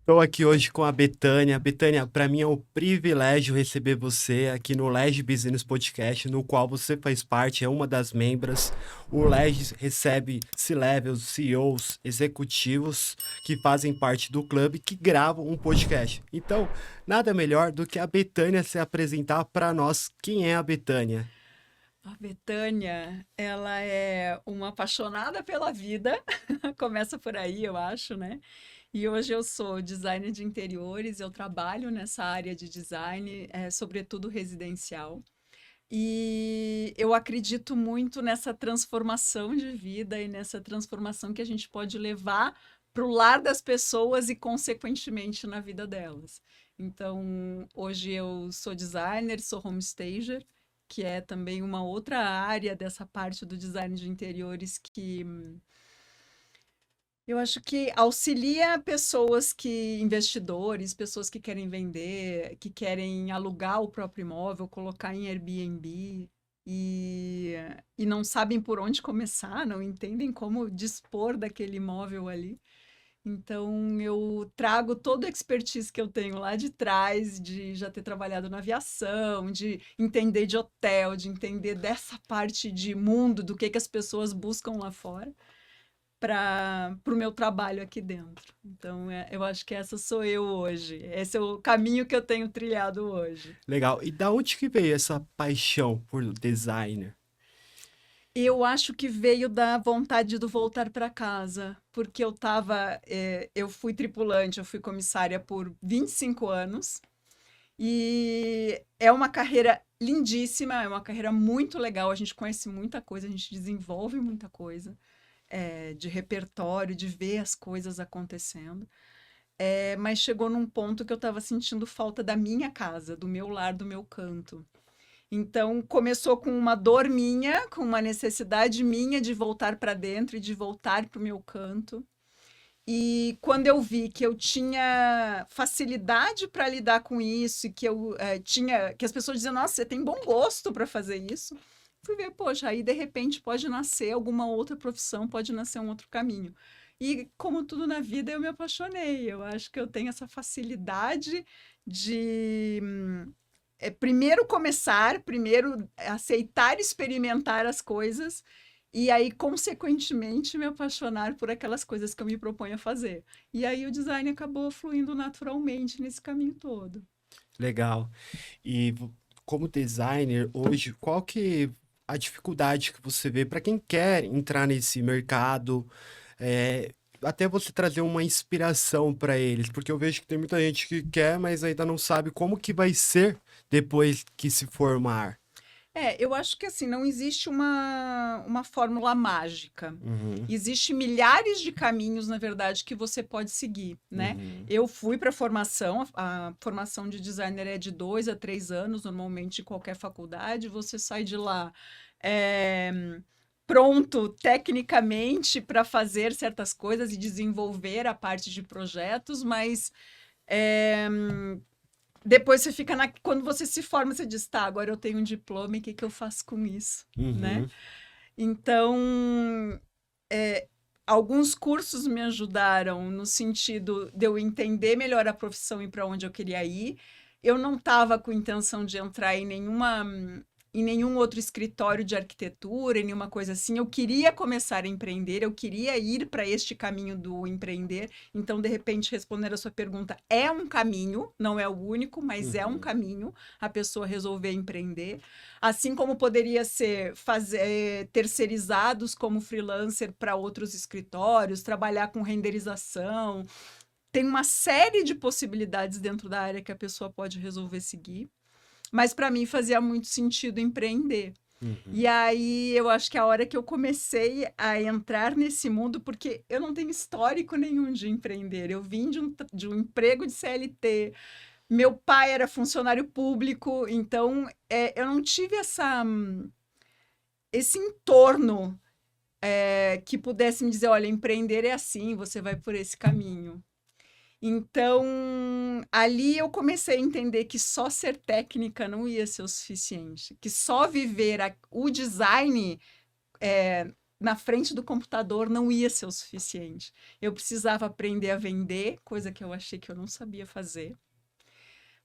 Estou aqui hoje com a Betânia. Betânia, para mim é um privilégio receber você aqui no Lege Business Podcast, no qual você faz parte, é uma das membros. O Lege recebe C-levels, CEOs, executivos que fazem parte do clube que gravam um podcast. Então, nada melhor do que a Betânia se apresentar para nós. Quem é a Betânia? A Betânia, ela é uma apaixonada pela vida, começa por aí, eu acho, né? E hoje eu sou designer de interiores, eu trabalho nessa área de design, sobretudo residencial. E eu acredito muito nessa transformação de vida e nessa transformação que a gente pode levar para o lar das pessoas e, consequentemente, na vida delas. Então, hoje eu sou designer, sou homestager, que é também uma outra área dessa parte do design de interiores que eu acho que auxilia pessoas que investidores, pessoas que querem vender, que querem alugar o próprio imóvel, colocar em Airbnb e, e não sabem por onde começar, não entendem como dispor daquele imóvel ali. Então, eu trago toda a expertise que eu tenho lá de trás, de já ter trabalhado na aviação, de entender de hotel, de entender dessa parte de mundo, do que as pessoas buscam lá fora para o meu trabalho aqui dentro. Então, eu acho que essa sou eu hoje. Esse é o caminho que eu tenho trilhado hoje. Legal. E da onde que veio essa paixão por designer? Eu acho que veio da vontade do voltar para casa, porque eu fui tripulante, eu fui comissária por 25 anos, e é uma carreira lindíssima, é uma carreira muito legal, a gente conhece muita coisa, a gente desenvolve muita coisa, de repertório, de ver as coisas acontecendo. Mas chegou num ponto que eu estava sentindo falta da minha casa, do meu lar, do meu canto. Então começou com uma dor minha, com uma necessidade minha de voltar para dentro e de voltar para o meu canto. E quando eu vi que eu tinha facilidade para lidar com isso e que que as pessoas diziam, nossa, você tem bom gosto para fazer isso. Fui ver, poxa, aí de repente pode nascer alguma outra profissão, pode nascer um outro caminho. E como tudo na vida, eu me apaixonei. Eu acho que eu tenho essa facilidade de primeiro começar, primeiro aceitar experimentar as coisas e aí, consequentemente, me apaixonar por aquelas coisas que eu me proponho a fazer. E aí o design acabou fluindo naturalmente nesse caminho todo. Legal. E como designer hoje, qual que a dificuldade que você vê para quem quer entrar nesse mercado, é, até você trazer uma inspiração para eles, porque eu vejo que tem muita gente que quer, mas ainda não sabe como que vai ser depois que se formar. Eu acho que assim, não existe uma fórmula mágica. Uhum, Existem milhares de caminhos, na verdade, que você pode seguir, né? uhum. Eu fui para a formação, a formação de designer é de 2 a 3 anos, normalmente em qualquer faculdade, você sai de lá é, pronto tecnicamente para fazer certas coisas e desenvolver a parte de projetos, mas é, depois você fica quando você se forma, você diz, tá, agora eu tenho um diploma e o que que eu faço com isso, né? Uhum. Então, é, alguns cursos me ajudaram no sentido de eu entender melhor a profissão e para onde eu queria ir. Eu não estava com intenção de entrar em nenhum outro escritório de arquitetura, em nenhuma coisa assim. Eu queria começar a empreender, eu queria ir para este caminho do empreender. Então, de repente, responder a sua pergunta, é um caminho, não é o único, mas é um Uhum. caminho a pessoa resolver empreender. Assim como poderia ser fazer terceirizados como freelancer para outros escritórios, trabalhar com renderização. Tem uma série de possibilidades dentro da área que a pessoa pode resolver seguir. Mas para mim fazia muito sentido empreender. E Uhum. aí eu acho que a hora que eu comecei a entrar nesse mundo, porque eu não tenho histórico nenhum de empreender, eu vim de um emprego de CLT, meu pai era funcionário público, então eu não tive esse entorno que pudesse me dizer, olha, empreender é assim, você vai por esse caminho. Então, ali eu comecei a entender que só ser técnica não ia ser o suficiente, que só viver o design na frente do computador não ia ser o suficiente. Eu precisava aprender a vender, coisa que eu achei que eu não sabia fazer.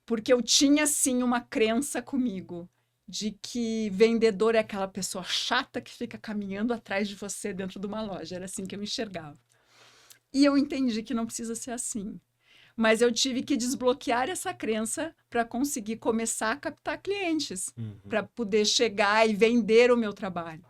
Porque eu tinha, sim, uma crença comigo de que vendedor é aquela pessoa chata que fica caminhando atrás de você dentro de uma loja. Era assim que eu enxergava. E eu entendi que não precisa ser assim. Mas eu tive que desbloquear essa crença para conseguir começar a captar clientes, para poder chegar e vender o meu trabalho.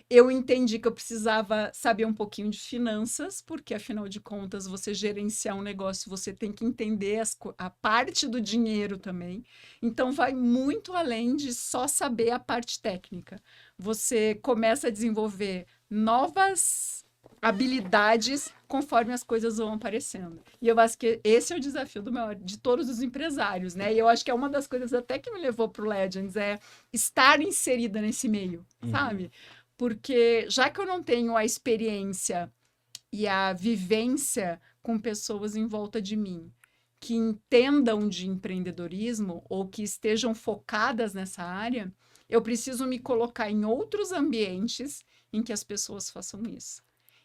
Eu entendi que eu precisava saber um pouquinho de finanças, porque, afinal de contas, você gerenciar um negócio, você tem que entender a parte do dinheiro também. Então, vai muito além de só saber a parte técnica. Você começa a desenvolver novas habilidades conforme as coisas vão aparecendo. E eu acho que esse é o desafio de todos os empresários, né? E eu acho que é uma das coisas até que me levou para o Legends, é estar inserida nesse meio, sabe? Porque já que eu não tenho a experiência e a vivência com pessoas em volta de mim que entendam de empreendedorismo ou que estejam focadas nessa área, eu preciso me colocar em outros ambientes em que as pessoas façam isso.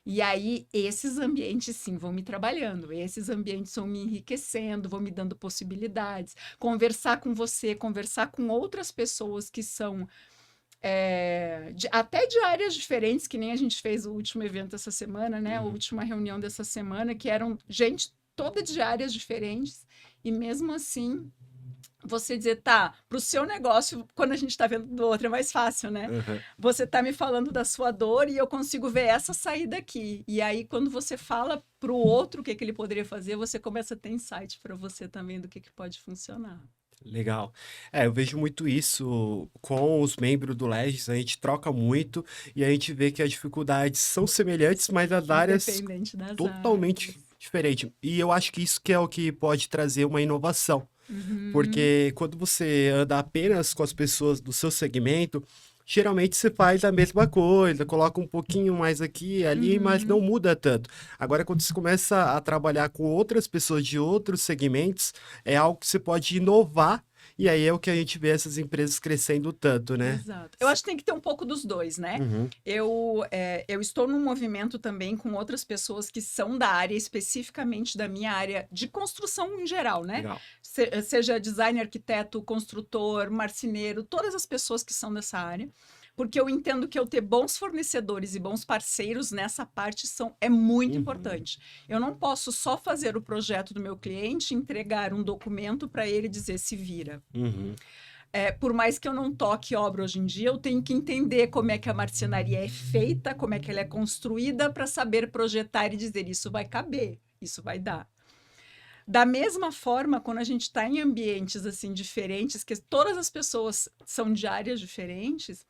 E aí, esses ambientes, sim, vão me trabalhando. Esses ambientes vão me enriquecendo, vão me dando possibilidades. Conversar com você, conversar com outras pessoas que são até de áreas diferentes, que nem a gente fez o último evento essa semana, né? A última reunião dessa semana, que eram gente toda de áreas diferentes. E mesmo assim, você dizer, tá, para o seu negócio, quando a gente está vendo do outro, é mais fácil, né? Você está me falando da sua dor e eu consigo ver essa saída aqui. E aí, quando você fala para o outro o que ele poderia fazer, você começa a ter insight para você também do que pode funcionar. Legal. Eu vejo muito isso com os membros do Legis, a gente troca muito e a gente vê que as dificuldades são semelhantes, mas as áreas Independente das totalmente áreas. diferentes. E eu acho que isso que é o que pode trazer uma inovação, porque quando você anda apenas com as pessoas do seu segmento, geralmente você faz a mesma coisa, coloca um pouquinho mais aqui e ali, mas não muda tanto. Agora, quando você começa a trabalhar com outras pessoas de outros segmentos, é algo que você pode inovar, e aí é o que a gente vê essas empresas crescendo tanto, né? Exato. Eu acho que tem que ter um pouco dos dois, né? Eu estou num movimento também com outras pessoas que são da área, especificamente da minha área de construção em geral, né? Legal. Seja designer, arquiteto, construtor, marceneiro, todas as pessoas que são dessa área. Porque eu entendo que eu ter bons fornecedores e bons parceiros nessa parte é muito importante. Eu não posso só fazer o projeto do meu cliente, entregar um documento para ele dizer se vira. Por mais que eu não toque obra hoje em dia, eu tenho que entender como é que a marcenaria é feita, como é que ela é construída, para saber projetar e dizer isso vai caber, isso vai dar. Da mesma forma, quando a gente está em ambientes assim diferentes, que todas as pessoas são de áreas diferentes,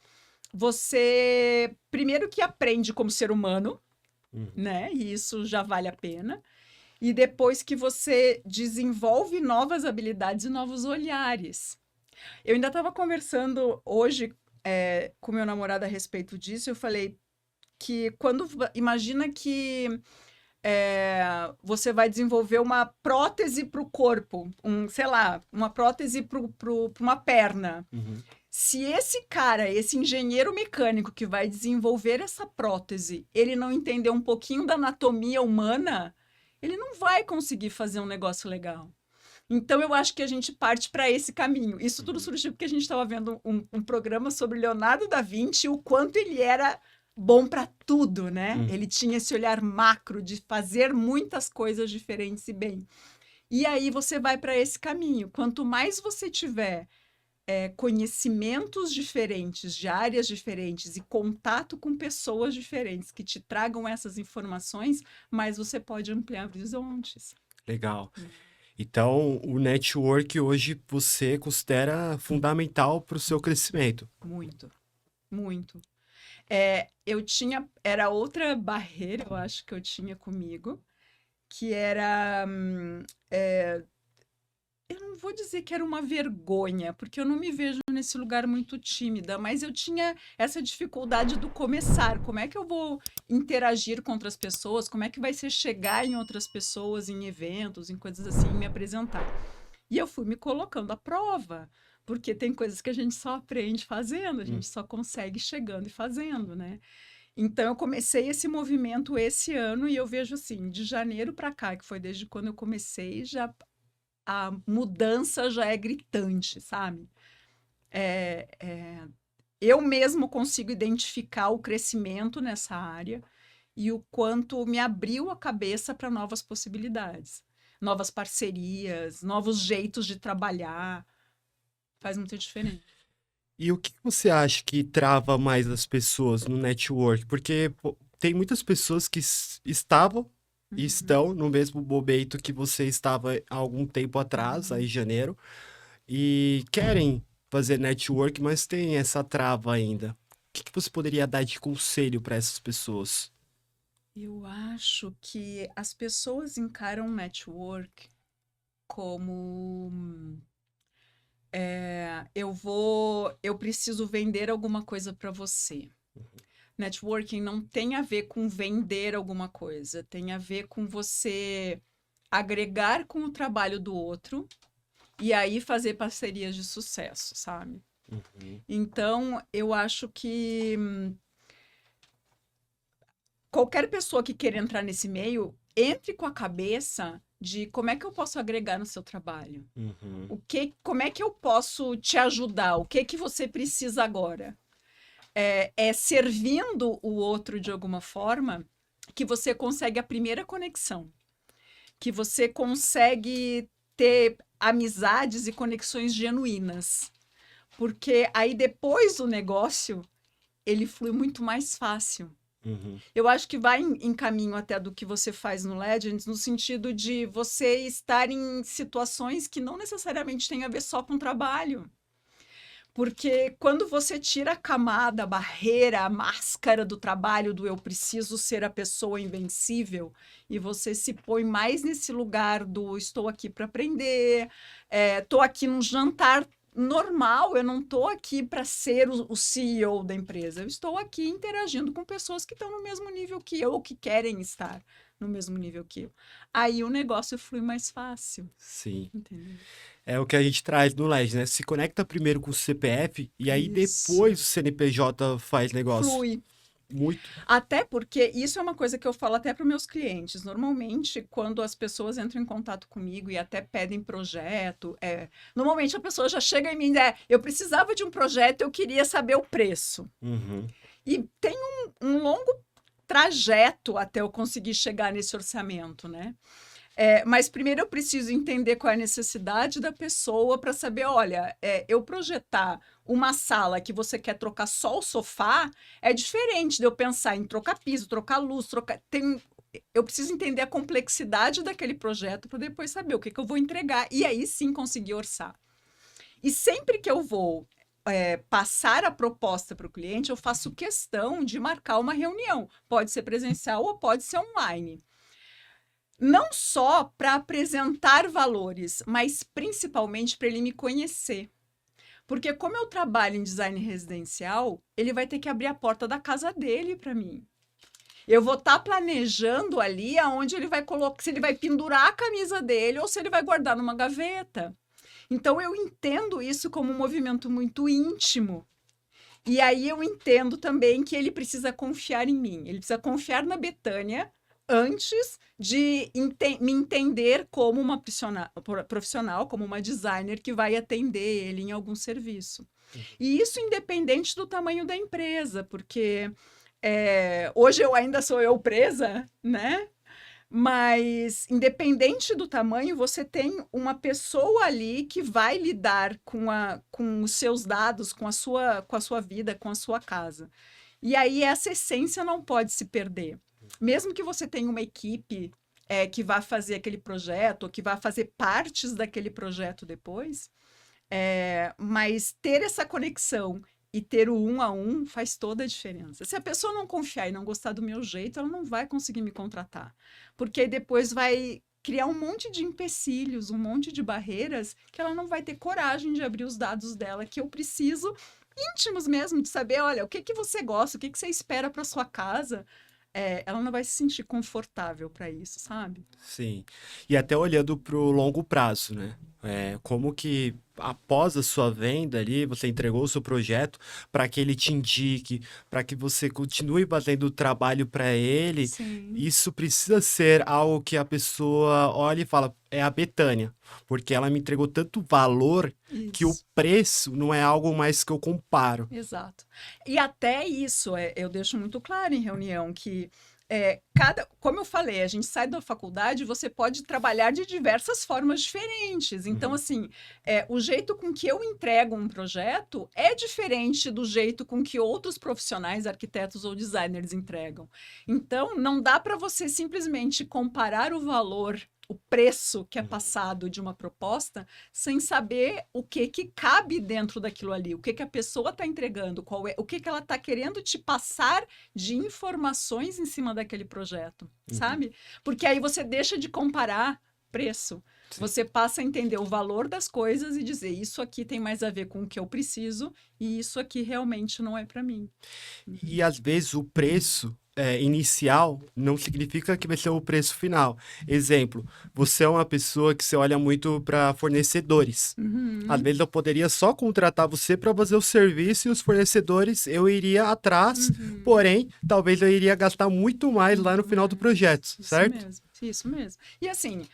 você primeiro que aprende como ser humano, né? E isso já vale a pena. E depois que você desenvolve novas habilidades e novos olhares. Eu ainda estava conversando hoje com meu namorado a respeito disso. Eu falei que imagina que você vai desenvolver uma prótese para o corpo, sei lá, uma prótese para uma perna. Se esse cara, esse engenheiro mecânico que vai desenvolver essa prótese, ele não entender um pouquinho da anatomia humana, ele não vai conseguir fazer um negócio legal. Então, eu acho que a gente parte para esse caminho. Isso tudo surgiu porque a gente estava vendo um programa sobre Leonardo da Vinci, o quanto ele era bom para tudo, né? Ele tinha esse olhar macro de fazer muitas coisas diferentes e bem. E aí você vai para esse caminho. Quanto mais você tiver conhecimentos diferentes, de áreas diferentes e contato com pessoas diferentes que te tragam essas informações, mais você pode ampliar horizontes. Legal. Então, o network hoje você considera fundamental para o seu crescimento? Muito, muito. Era outra barreira, eu acho, que eu tinha comigo, que era... eu não vou dizer que era uma vergonha, porque eu não me vejo nesse lugar muito tímida, mas eu tinha essa dificuldade do começar. Como é que eu vou interagir com outras pessoas? Como é que vai ser chegar em outras pessoas, em eventos, em coisas assim, e me apresentar? E eu fui me colocando à prova, porque tem coisas que a gente só aprende fazendo, a gente só consegue chegando e fazendo, né? Então, eu comecei esse movimento esse ano e eu vejo assim, de janeiro para cá, que foi desde quando eu comecei, já a mudança já é gritante, sabe? É, é, eu mesmo consigo identificar o crescimento nessa área e o quanto me abriu a cabeça para novas possibilidades, novas parcerias, novos jeitos de trabalhar. Faz muita diferença. E o que você acha que trava mais as pessoas no network? Porque pô, tem muitas pessoas que estavam e Uhum, estão no mesmo momento que você estava há algum tempo atrás, aí em uhum. janeiro, e querem fazer network, mas tem essa trava ainda. O que você poderia dar de conselho para essas pessoas? Eu acho que as pessoas encaram network como eu preciso vender alguma coisa para você. Networking não tem a ver com vender alguma coisa, tem a ver com você agregar com o trabalho do outro e aí fazer parcerias de sucesso, sabe? Uhum, Então, eu acho que qualquer pessoa que queira entrar nesse meio, entre com a cabeça de como é que eu posso agregar no seu trabalho. uhum, Como é que eu posso te ajudar? O que que você precisa agora? É servindo o outro de alguma forma que você consegue a primeira conexão, que você consegue ter amizades e conexões genuínas, porque aí depois do negócio ele flui muito mais fácil. uhum. Eu acho que vai em caminho até do que você faz no Legends, no sentido de você estar em situações que não necessariamente têm a ver só com trabalho. Porque quando você tira a camada, a barreira, a máscara do trabalho, do eu preciso ser a pessoa invencível, e você se põe mais nesse lugar do estou aqui para aprender, estou aqui num jantar normal, eu não estou aqui para ser o CEO da empresa, eu estou aqui interagindo com pessoas que estão no mesmo nível que eu, ou que querem estar no mesmo nível que eu. Aí o negócio flui mais fácil, Sim. entendeu? É o que a gente traz no LED, né? Se conecta primeiro com o CPF e aí Isso. depois o CNPJ faz negócio. Flui. Muito. Até porque isso é uma coisa que eu falo até para os meus clientes. Normalmente, quando as pessoas entram em contato comigo e até pedem projeto, normalmente a pessoa já chega em mim, eu precisava de um projeto, eu queria saber o preço. Uhum, E tem um longo trajeto até eu conseguir chegar nesse orçamento, né? Mas primeiro eu preciso entender qual é a necessidade da pessoa para saber, olha, eu projetar uma sala que você quer trocar só o sofá é diferente de eu pensar em trocar piso, trocar luz, eu preciso entender a complexidade daquele projeto para depois saber o que, que eu vou entregar e aí sim conseguir orçar. E sempre que eu vou passar a proposta para o cliente, eu faço questão de marcar uma reunião. Pode ser presencial ou pode ser online. Não só para apresentar valores, mas principalmente para ele me conhecer. Porque como eu trabalho em design residencial, ele vai ter que abrir a porta da casa dele para mim. Eu vou estar planejando ali aonde ele vai colocar, se ele vai pendurar a camisa dele ou se ele vai guardar numa gaveta. Então eu entendo isso como um movimento muito íntimo. E aí eu entendo também que ele precisa confiar em mim. Ele precisa confiar na Betânia antes de me entender como uma profissional, como uma designer que vai atender ele em algum serviço. E isso independente do tamanho da empresa, porque hoje eu ainda sou eu presa, né? Mas, independente do tamanho, você tem uma pessoa ali que vai lidar com os seus dados, com a sua vida, com a sua casa. E aí, essa essência não pode se perder. Mesmo que você tenha uma equipe que vá fazer aquele projeto, ou que vá fazer partes daquele projeto depois, mas ter essa conexão e ter o um a um faz toda a diferença. Se a pessoa não confiar e não gostar do meu jeito, ela não vai conseguir me contratar. Porque aí depois vai criar um monte de empecilhos, um monte de barreiras que ela não vai ter coragem de abrir os dados dela, que eu preciso, íntimos mesmo, de saber, olha, o que que você gosta, o que que você espera para sua casa. Ela não vai se sentir confortável para isso, sabe? sim. E até olhando pro longo prazo, né? Como que após a sua venda ali, você entregou o seu projeto para que ele te indique, para que você continue fazendo o trabalho para ele, Sim, isso precisa ser algo que a pessoa olha e fala, é a Betânia, porque ela me entregou tanto valor que o isso. preço não é algo mais que eu comparo. Exato. E até isso, eu deixo muito claro em reunião que como eu falei, a gente sai da faculdade e você pode trabalhar de diversas formas diferentes. Então, Uhum, assim, o jeito com que eu entrego um projeto é diferente do jeito com que outros profissionais, arquitetos ou designers entregam. Então, não dá para você simplesmente comparar o valor, o preço que é uhum, passado de uma proposta sem saber o que que cabe dentro daquilo ali, o que que a pessoa está entregando, o que que ela está querendo te passar de informações em cima daquele projeto, uhum, sabe? Porque aí você deixa de comparar preço. sim. Você passa a entender o valor das coisas e dizer isso aqui tem mais a ver com o que eu preciso e isso aqui realmente não é para mim. Uhum. E às vezes o preço inicial não significa que vai ser o preço final. Exemplo, você é uma pessoa que você olha muito para fornecedores. Às Uhum. vezes eu poderia só contratar você para fazer o serviço e os fornecedores eu iria atrás, Uhum. porém, talvez eu iria gastar muito mais lá no Muito final do mais. projeto, Isso certo? mesmo, isso mesmo. E assim,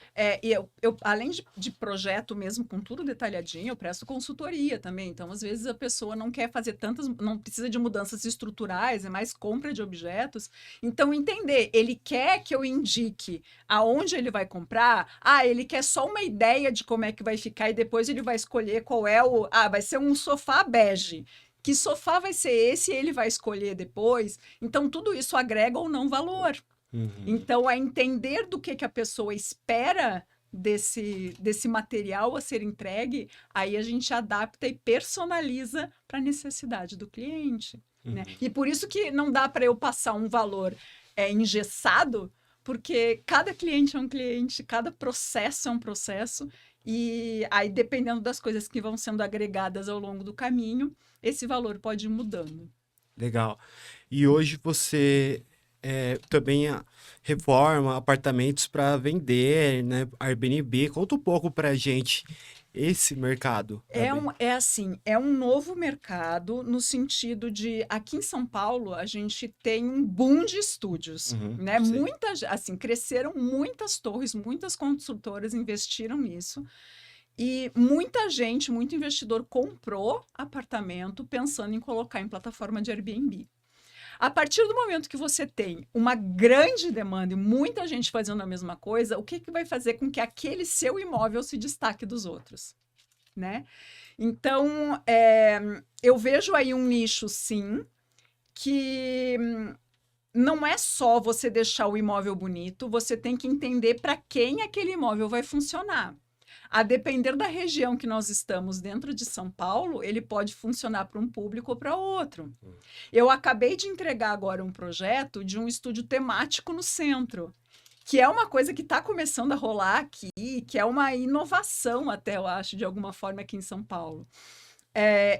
além de projeto mesmo, com tudo detalhadinho, eu presto consultoria também. Então, às vezes, a pessoa não quer fazer tantas, não precisa de mudanças estruturais, é mais compra de objetos. Então, entender, ele quer que eu indique aonde ele vai comprar, ele quer só uma ideia de como é que vai ficar e depois ele vai escolher qual é vai ser um sofá bege. Que sofá vai ser esse e ele vai escolher depois. Então, tudo isso agrega ou não valor. Uhum. Então, é entender do que a pessoa espera desse material a ser entregue, aí a gente adapta e personaliza para a necessidade do cliente, né? Uhum. E por isso que não dá para eu passar um valor engessado, porque cada cliente é um cliente, cada processo é um processo, e aí, dependendo das coisas que vão sendo agregadas ao longo do caminho, esse valor pode ir mudando. Legal. E hoje você também reforma apartamentos para vender, né? Airbnb. Conta um pouco pra gente esse mercado da É um novo mercado no sentido de aqui em São Paulo a gente tem um boom de estúdios, Uhum, né? sim. Assim, cresceram muitas torres, muitas construtoras investiram nisso e muita gente, muito investidor comprou apartamento pensando em colocar em plataforma de Airbnb. A partir do momento que você tem uma grande demanda e muita gente fazendo a mesma coisa, o que que vai fazer com que aquele seu imóvel se destaque dos outros, né? Então, eu vejo aí um nicho, sim, que não é só você deixar o imóvel bonito, você tem que entender para quem aquele imóvel vai funcionar. A depender da região que nós estamos dentro de São Paulo, ele pode funcionar para um público ou para outro. Eu acabei de entregar agora um projeto de um estúdio temático no centro, que é uma coisa que está começando a rolar aqui, que é uma inovação até, eu acho, de alguma forma aqui em São Paulo.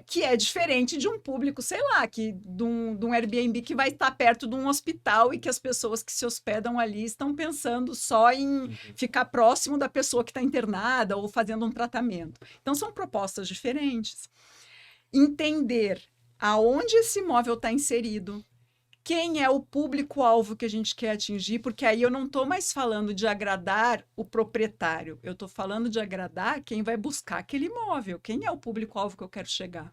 Que é diferente de um público, sei lá, de um Airbnb que vai estar perto de um hospital e que as pessoas que se hospedam ali estão pensando só em Uhum. ficar próximo da pessoa que está internada ou fazendo um tratamento. Então, são propostas diferentes. Entender aonde esse imóvel está inserido, quem é o público-alvo que a gente quer atingir, porque aí eu não estou mais falando de agradar o proprietário, eu estou falando de agradar quem vai buscar aquele imóvel, quem é o público-alvo que eu quero chegar.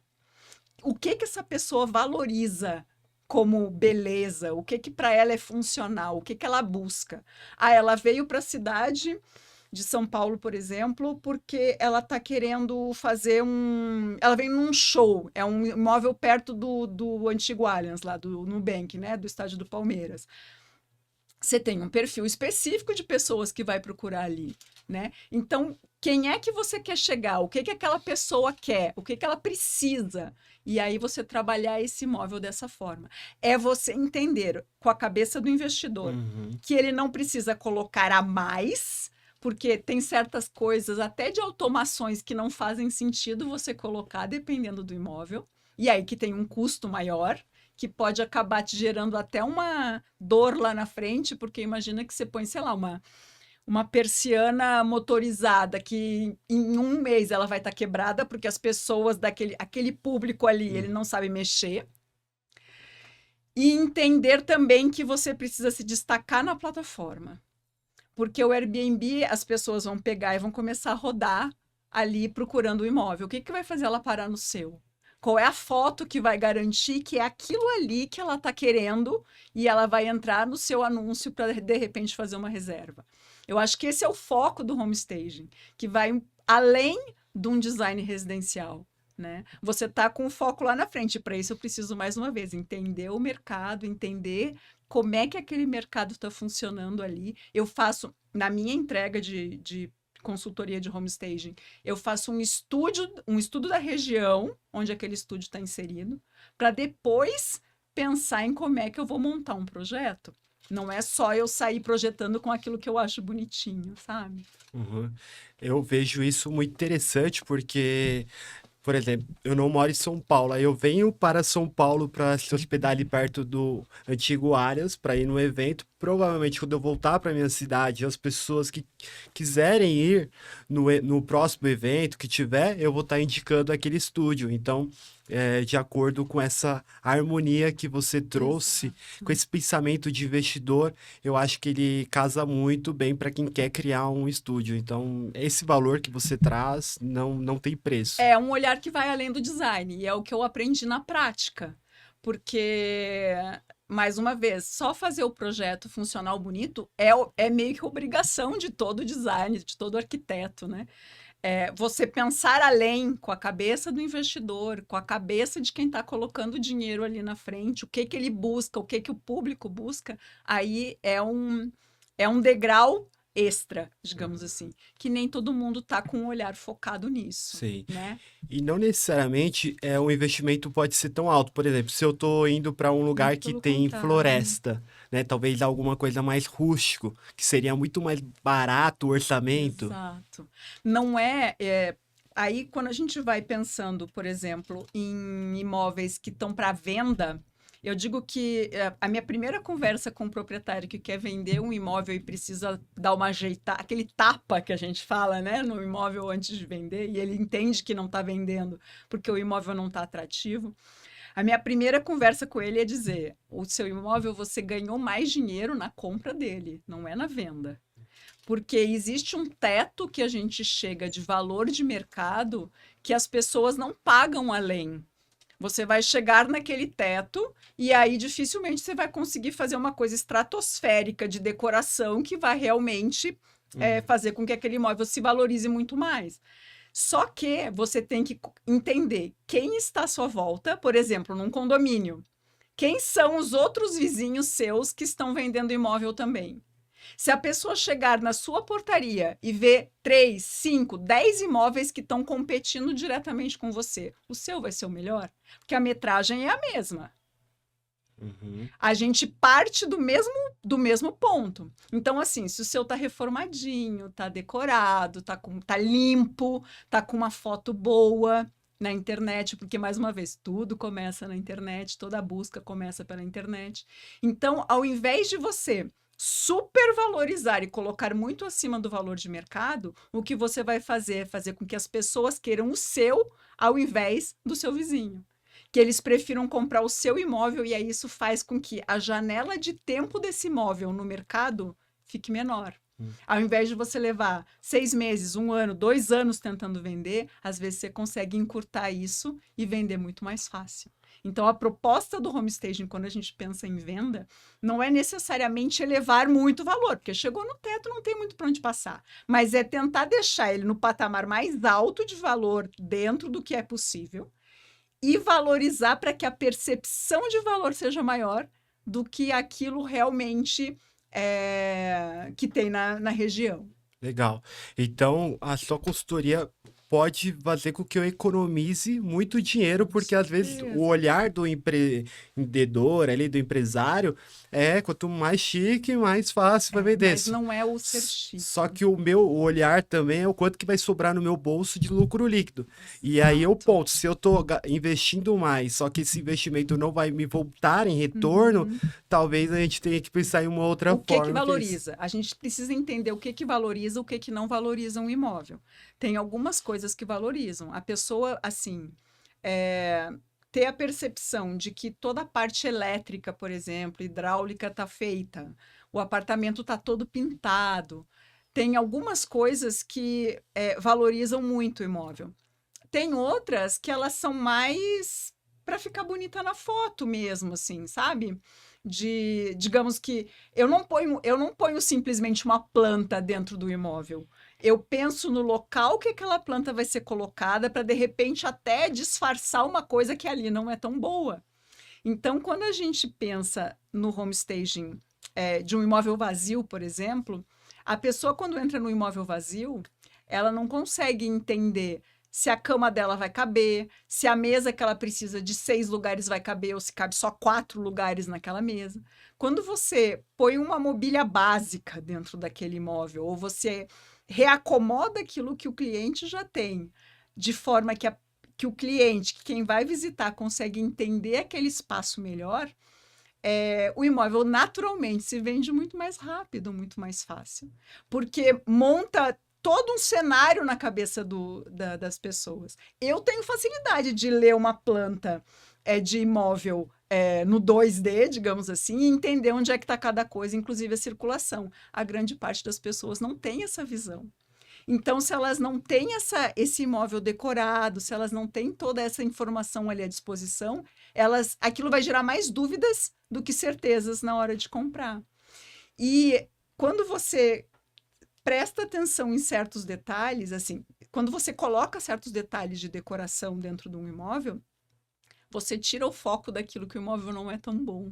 O que que essa pessoa valoriza como beleza, o que que para ela é funcional, o que que ela busca. Ela veio para a cidade de São Paulo, por exemplo, porque ela está querendo fazer um. Ela vem num show, é um imóvel perto do antigo Allianz, lá do Nubank, né? Do estádio do Palmeiras. Você tem um perfil específico de pessoas que vai procurar ali, né? Então, quem é que você quer chegar? O que que aquela pessoa quer? O que que ela precisa? E aí você trabalhar esse imóvel dessa forma. É você entender com a cabeça do investidor Uhum. que ele não precisa colocar a mais, porque tem certas coisas, até de automações, que não fazem sentido você colocar dependendo do imóvel, e aí que tem um custo maior, que pode acabar te gerando até uma dor lá na frente, porque imagina que você põe, sei lá, uma persiana motorizada que em um mês ela vai estar quebrada, porque as pessoas aquele público ali, ele não sabe mexer. E entender também que você precisa se destacar na plataforma. Porque o Airbnb, as pessoas vão pegar e vão começar a rodar ali procurando o imóvel. O que vai fazer ela parar no seu? Qual é a foto que vai garantir que é aquilo ali que ela está querendo e ela vai entrar no seu anúncio para, de repente, fazer uma reserva? Eu acho que esse é o foco do home staging, que vai além de um design residencial. Né? Você está com o foco lá na frente. Para isso, eu preciso, mais uma vez, entender o mercado, entender como é que aquele mercado está funcionando ali. Eu faço, na minha entrega de consultoria de home staging, eu faço um estudo da região onde aquele estúdio está inserido, para depois pensar em como é que eu vou montar um projeto. Não é só eu sair projetando com aquilo que eu acho bonitinho, sabe? Uhum. Eu vejo isso muito interessante porque, por exemplo, eu não moro em São Paulo, aí eu venho para São Paulo para se hospedar ali perto do antigo Allianz para ir no evento. Provavelmente, quando eu voltar para minha cidade, as pessoas que quiserem ir no próximo evento que tiver, eu vou estar indicando aquele estúdio. Então, de acordo com essa harmonia que você trouxe, com esse pensamento de investidor, eu acho que ele casa muito bem para quem quer criar um estúdio. Então, esse valor que você traz não tem preço. É um olhar que vai além do design, e é o que eu aprendi na prática. Porque, mais uma vez, só fazer o projeto funcional bonito é meio que obrigação de todo design, de todo arquiteto, né? Você pensar além, com a cabeça do investidor, com a cabeça de quem está colocando dinheiro ali na frente, o que ele busca, o que o público busca, aí é um degrau extra, digamos assim, que nem todo mundo está com o olhar focado nisso, Sim. né? E não necessariamente o investimento pode ser tão alto. Por exemplo, se eu estou indo para um lugar Muito que pelo tem contrário. floresta, né? Talvez alguma coisa mais rústico, que seria muito mais barato o orçamento. Exato. Não aí, quando a gente vai pensando, por exemplo, em imóveis que estão para venda, eu digo que a minha primeira conversa com o proprietário que quer vender um imóvel e precisa dar uma ajeitada, aquele tapa que a gente fala, né, no imóvel antes de vender, e ele entende que não está vendendo porque o imóvel não está atrativo. A minha primeira conversa com ele é dizer: o seu imóvel você ganhou mais dinheiro na compra dele, não é na venda. Porque existe um teto que a gente chega de valor de mercado que as pessoas não pagam além. Você vai chegar naquele teto e aí dificilmente você vai conseguir fazer uma coisa estratosférica de decoração que vai realmente fazer com que aquele imóvel se valorize muito mais. Só que você tem que entender quem está à sua volta, por exemplo, num condomínio. Quem são os outros vizinhos seus que estão vendendo imóvel também? Se a pessoa chegar na sua portaria e ver 3, 5, 10 imóveis que estão competindo diretamente com você, o seu vai ser o melhor? Porque a metragem é a mesma. Uhum. A gente parte do mesmo ponto. Então, assim, se o seu tá reformadinho, tá decorado, tá limpo, tá com uma foto boa na internet, porque, mais uma vez, tudo começa na internet, toda busca começa pela internet. Então, ao invés de você supervalorizar e colocar muito acima do valor de mercado, o que você vai fazer é fazer com que as pessoas queiram o seu ao invés do seu vizinho. Que eles prefiram comprar o seu imóvel e aí isso faz com que a janela de tempo desse imóvel no mercado fique menor. Ao invés de você levar 6 meses, 1 ano, 2 anos tentando vender, às vezes você consegue encurtar isso e vender muito mais fácil. Então, a proposta do home staging, quando a gente pensa em venda, não é necessariamente elevar muito o valor, porque chegou no teto, não tem muito para onde passar. Mas é tentar deixar ele no patamar mais alto de valor dentro do que é possível e valorizar para que a percepção de valor seja maior do que aquilo realmente que tem na região. Legal. Então, a sua consultoria pode fazer com que eu economize muito dinheiro, Com porque às vezes o certeza. olhar do empreendedor ali, do empresário, quanto mais chique, mais fácil vai vender. Mas não é o ser Só chique. que o meu olhar também é o quanto que vai sobrar no meu bolso de lucro líquido. E aí eu Exato. ponto, se eu tô investindo mais, só que esse investimento não vai me voltar em retorno, Uhum. talvez a gente tenha que pensar em uma outra O que forma que é isso. valoriza? A gente precisa entender o que valoriza, o que não valoriza um imóvel. Tem algumas coisas que valorizam. A pessoa, assim, é, ter a percepção de que toda a parte elétrica, por exemplo, hidráulica está feita, o apartamento está todo pintado. Tem algumas coisas que valorizam muito o imóvel. Tem outras que elas são mais para ficar bonita na foto mesmo, assim, sabe? Digamos que eu não ponho simplesmente uma planta dentro do imóvel. Eu penso no local que aquela planta vai ser colocada para de repente até disfarçar uma coisa que ali não é tão boa. Então, quando a gente pensa no home staging de um imóvel vazio, por exemplo, a pessoa quando entra no imóvel vazio, ela não consegue entender se a cama dela vai caber, se a mesa que ela precisa de 6 lugares vai caber ou se cabe só 4 lugares naquela mesa. Quando você põe uma mobília básica dentro daquele imóvel ou você reacomoda aquilo que o cliente já tem, de forma que o cliente, que quem vai visitar, consegue entender aquele espaço melhor, o imóvel naturalmente se vende muito mais rápido, muito mais fácil. Porque monta todo um cenário na cabeça das pessoas. Eu tenho facilidade de ler uma planta de imóvel no 2D, digamos assim, e entender onde é que está cada coisa, inclusive a circulação. A grande parte das pessoas não tem essa visão. Então, se elas não têm esse imóvel decorado, se elas não têm toda essa informação ali à disposição, aquilo vai gerar mais dúvidas do que certezas na hora de comprar. E quando você presta atenção em certos detalhes, assim, quando você coloca certos detalhes de decoração dentro de um imóvel, você tira o foco daquilo que o imóvel não é tão bom.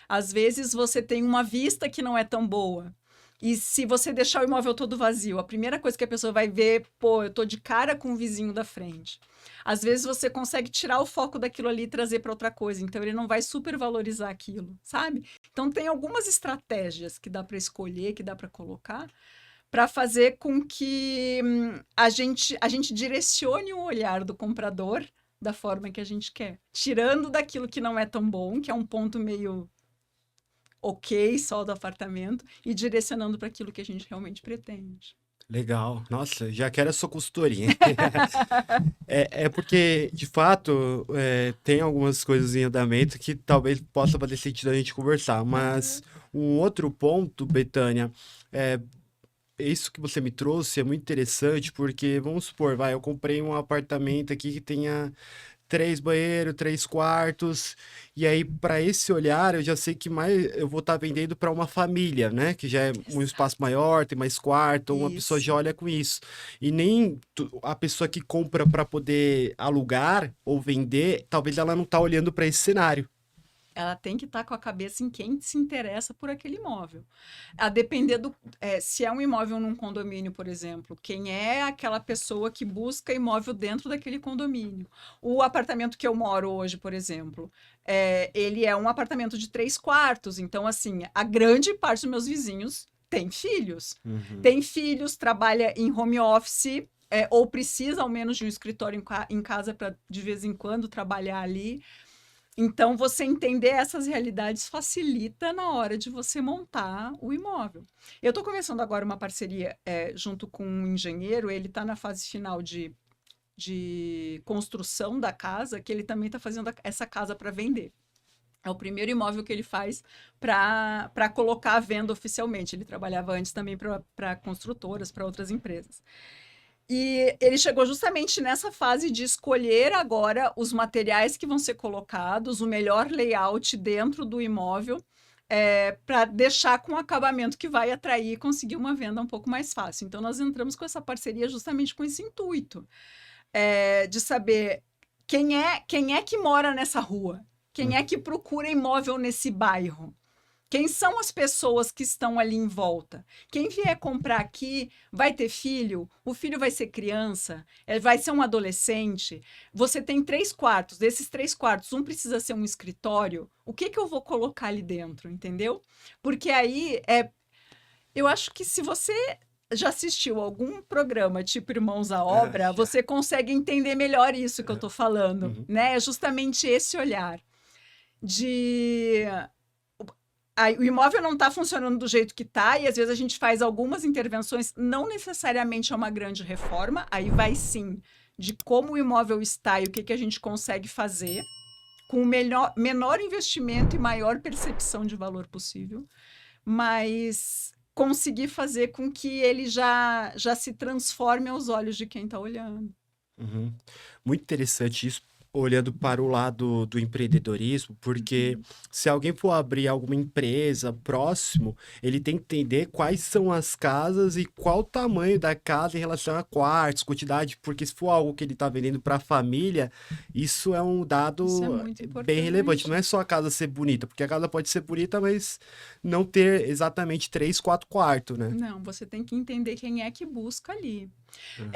Às vezes você tem uma vista que não é tão boa. E se você deixar o imóvel todo vazio, a primeira coisa que a pessoa vai ver, pô, eu tô de cara com o vizinho da frente. Às vezes você consegue tirar o foco daquilo ali e trazer para outra coisa, então ele não vai supervalorizar aquilo, sabe? Então tem algumas estratégias que dá para escolher, que dá para colocar, para fazer com que a gente direcione o olhar do comprador da forma que a gente quer, tirando daquilo que não é tão bom, que é um ponto meio ok só do apartamento e direcionando para aquilo que a gente realmente pretende. Legal. Nossa, já quero a sua consultoria. É porque, de fato, tem algumas coisas em andamento que talvez possa fazer sentido a gente conversar, mas um outro ponto, Betânia, é, isso que você me trouxe é muito interessante, porque, vamos supor, vai, eu comprei um apartamento aqui que tenha 3 banheiros, 3 quartos, e aí, para esse olhar, eu já sei que mais eu vou estar vendendo para uma família, né? Que já é um espaço Exato. maior, tem mais quarto, ou uma pessoa já Isso. olha com isso. E nem a pessoa que compra para poder alugar ou vender, talvez ela não tá olhando para esse cenário. Ela tem que estar com a cabeça em quem se interessa por aquele imóvel. A depender se é um imóvel num condomínio, por exemplo, quem é aquela pessoa que busca imóvel dentro daquele condomínio. O apartamento que eu moro hoje, por exemplo, ele é um apartamento de 3 quartos. Então, assim, a grande parte dos meus vizinhos tem filhos. Uhum. Tem filhos, trabalha em home office, ou precisa ao menos de um escritório em casa para de vez em quando trabalhar ali. Então, você entender essas realidades facilita na hora de você montar o imóvel. Eu estou começando agora uma parceria junto com um engenheiro, ele está na fase final de construção da casa, que ele também está fazendo essa casa para vender. É o primeiro imóvel que ele faz para colocar à venda oficialmente. Ele trabalhava antes também para construtoras, para outras empresas. E ele chegou justamente nessa fase de escolher agora os materiais que vão ser colocados, o melhor layout dentro do imóvel, para deixar com um acabamento que vai atrair e conseguir uma venda um pouco mais fácil. Então, nós entramos com essa parceria justamente com esse intuito, de saber quem é que mora nessa rua, quem é que procura imóvel nesse bairro. Quem são as pessoas que estão ali em volta? Quem vier comprar aqui vai ter filho? O filho vai ser criança? Vai ser um adolescente? Você tem 3 quartos. Desses 3 quartos, um precisa ser um escritório. O que que eu vou colocar ali dentro, entendeu? Porque aí, eu acho que se você já assistiu algum programa tipo Irmãos à Obra, Já. você consegue entender melhor isso que eu tô falando, Uhum. né? É justamente esse olhar de o imóvel não está funcionando do jeito que está, e às vezes a gente faz algumas intervenções, não necessariamente é uma grande reforma, aí vai sim de como o imóvel está e o que, que a gente consegue fazer com o menor investimento e maior percepção de valor possível, mas conseguir fazer com que ele já se transforme aos olhos de quem está olhando. Uhum. Muito interessante isso, olhando para o lado do empreendedorismo, porque se alguém for abrir alguma empresa próximo, ele tem que entender quais são as casas e qual o tamanho da casa em relação a quartos, quantidade, porque se for algo que ele está vendendo para a família, isso é um dado Isso é muito bem relevante. Não importante. é só a casa ser bonita, porque a casa pode ser bonita, mas não ter exatamente 3, 4 quartos, né? Não, você tem que entender quem é que busca ali. Uhum.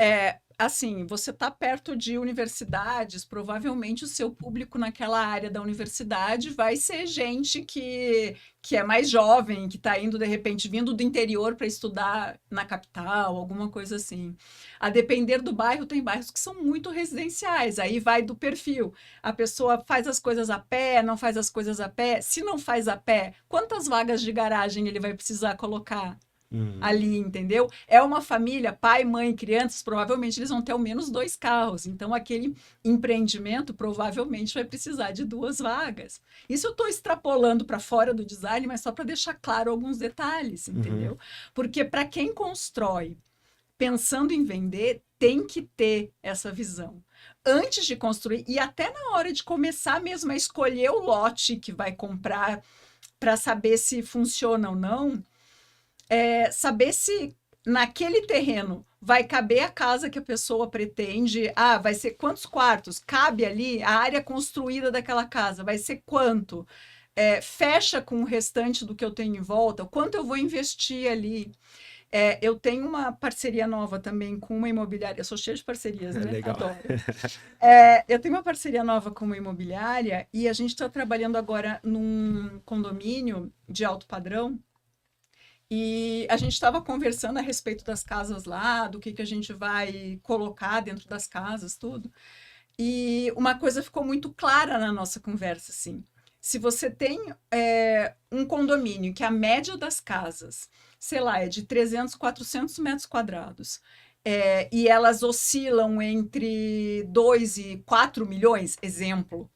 Assim, você está perto de universidades, provavelmente o seu público naquela área da universidade vai ser gente que é mais jovem, que está indo, de repente, vindo do interior para estudar na capital, alguma coisa assim. A depender do bairro, tem bairros que são muito residenciais, aí vai do perfil. A pessoa faz as coisas a pé, não faz as coisas a pé. Se não faz a pé, quantas vagas de garagem ele vai precisar colocar Uhum. ali, entendeu? É uma família, pai, mãe, crianças, provavelmente eles vão ter ao menos 2 carros. Então, aquele empreendimento provavelmente vai precisar de 2 vagas. Isso eu estou extrapolando para fora do design, mas só para deixar claro alguns detalhes, Uhum. entendeu? Porque para quem constrói pensando em vender, tem que ter essa visão. Antes de construir, e até na hora de começar mesmo a escolher o lote que vai comprar para saber se funciona ou não, saber se naquele terreno vai caber a casa que a pessoa pretende. Ah, vai ser quantos quartos? Cabe ali a área construída daquela casa? Vai ser quanto? Fecha com o restante do que eu tenho em volta? Quanto eu vou investir ali? Eu tenho uma parceria nova também com uma imobiliária. Eu sou cheia de parcerias, É né? legal. Adoro. Eu tenho uma parceria nova com uma imobiliária e a gente está trabalhando agora num condomínio de alto padrão. E a gente estava conversando a respeito das casas lá, do que a gente vai colocar dentro das casas, tudo. E uma coisa ficou muito clara na nossa conversa, assim. Se você tem um condomínio que a média das casas, sei lá, é de 300, 400 metros quadrados, e elas oscilam entre 2 e 4 milhões, exemplo,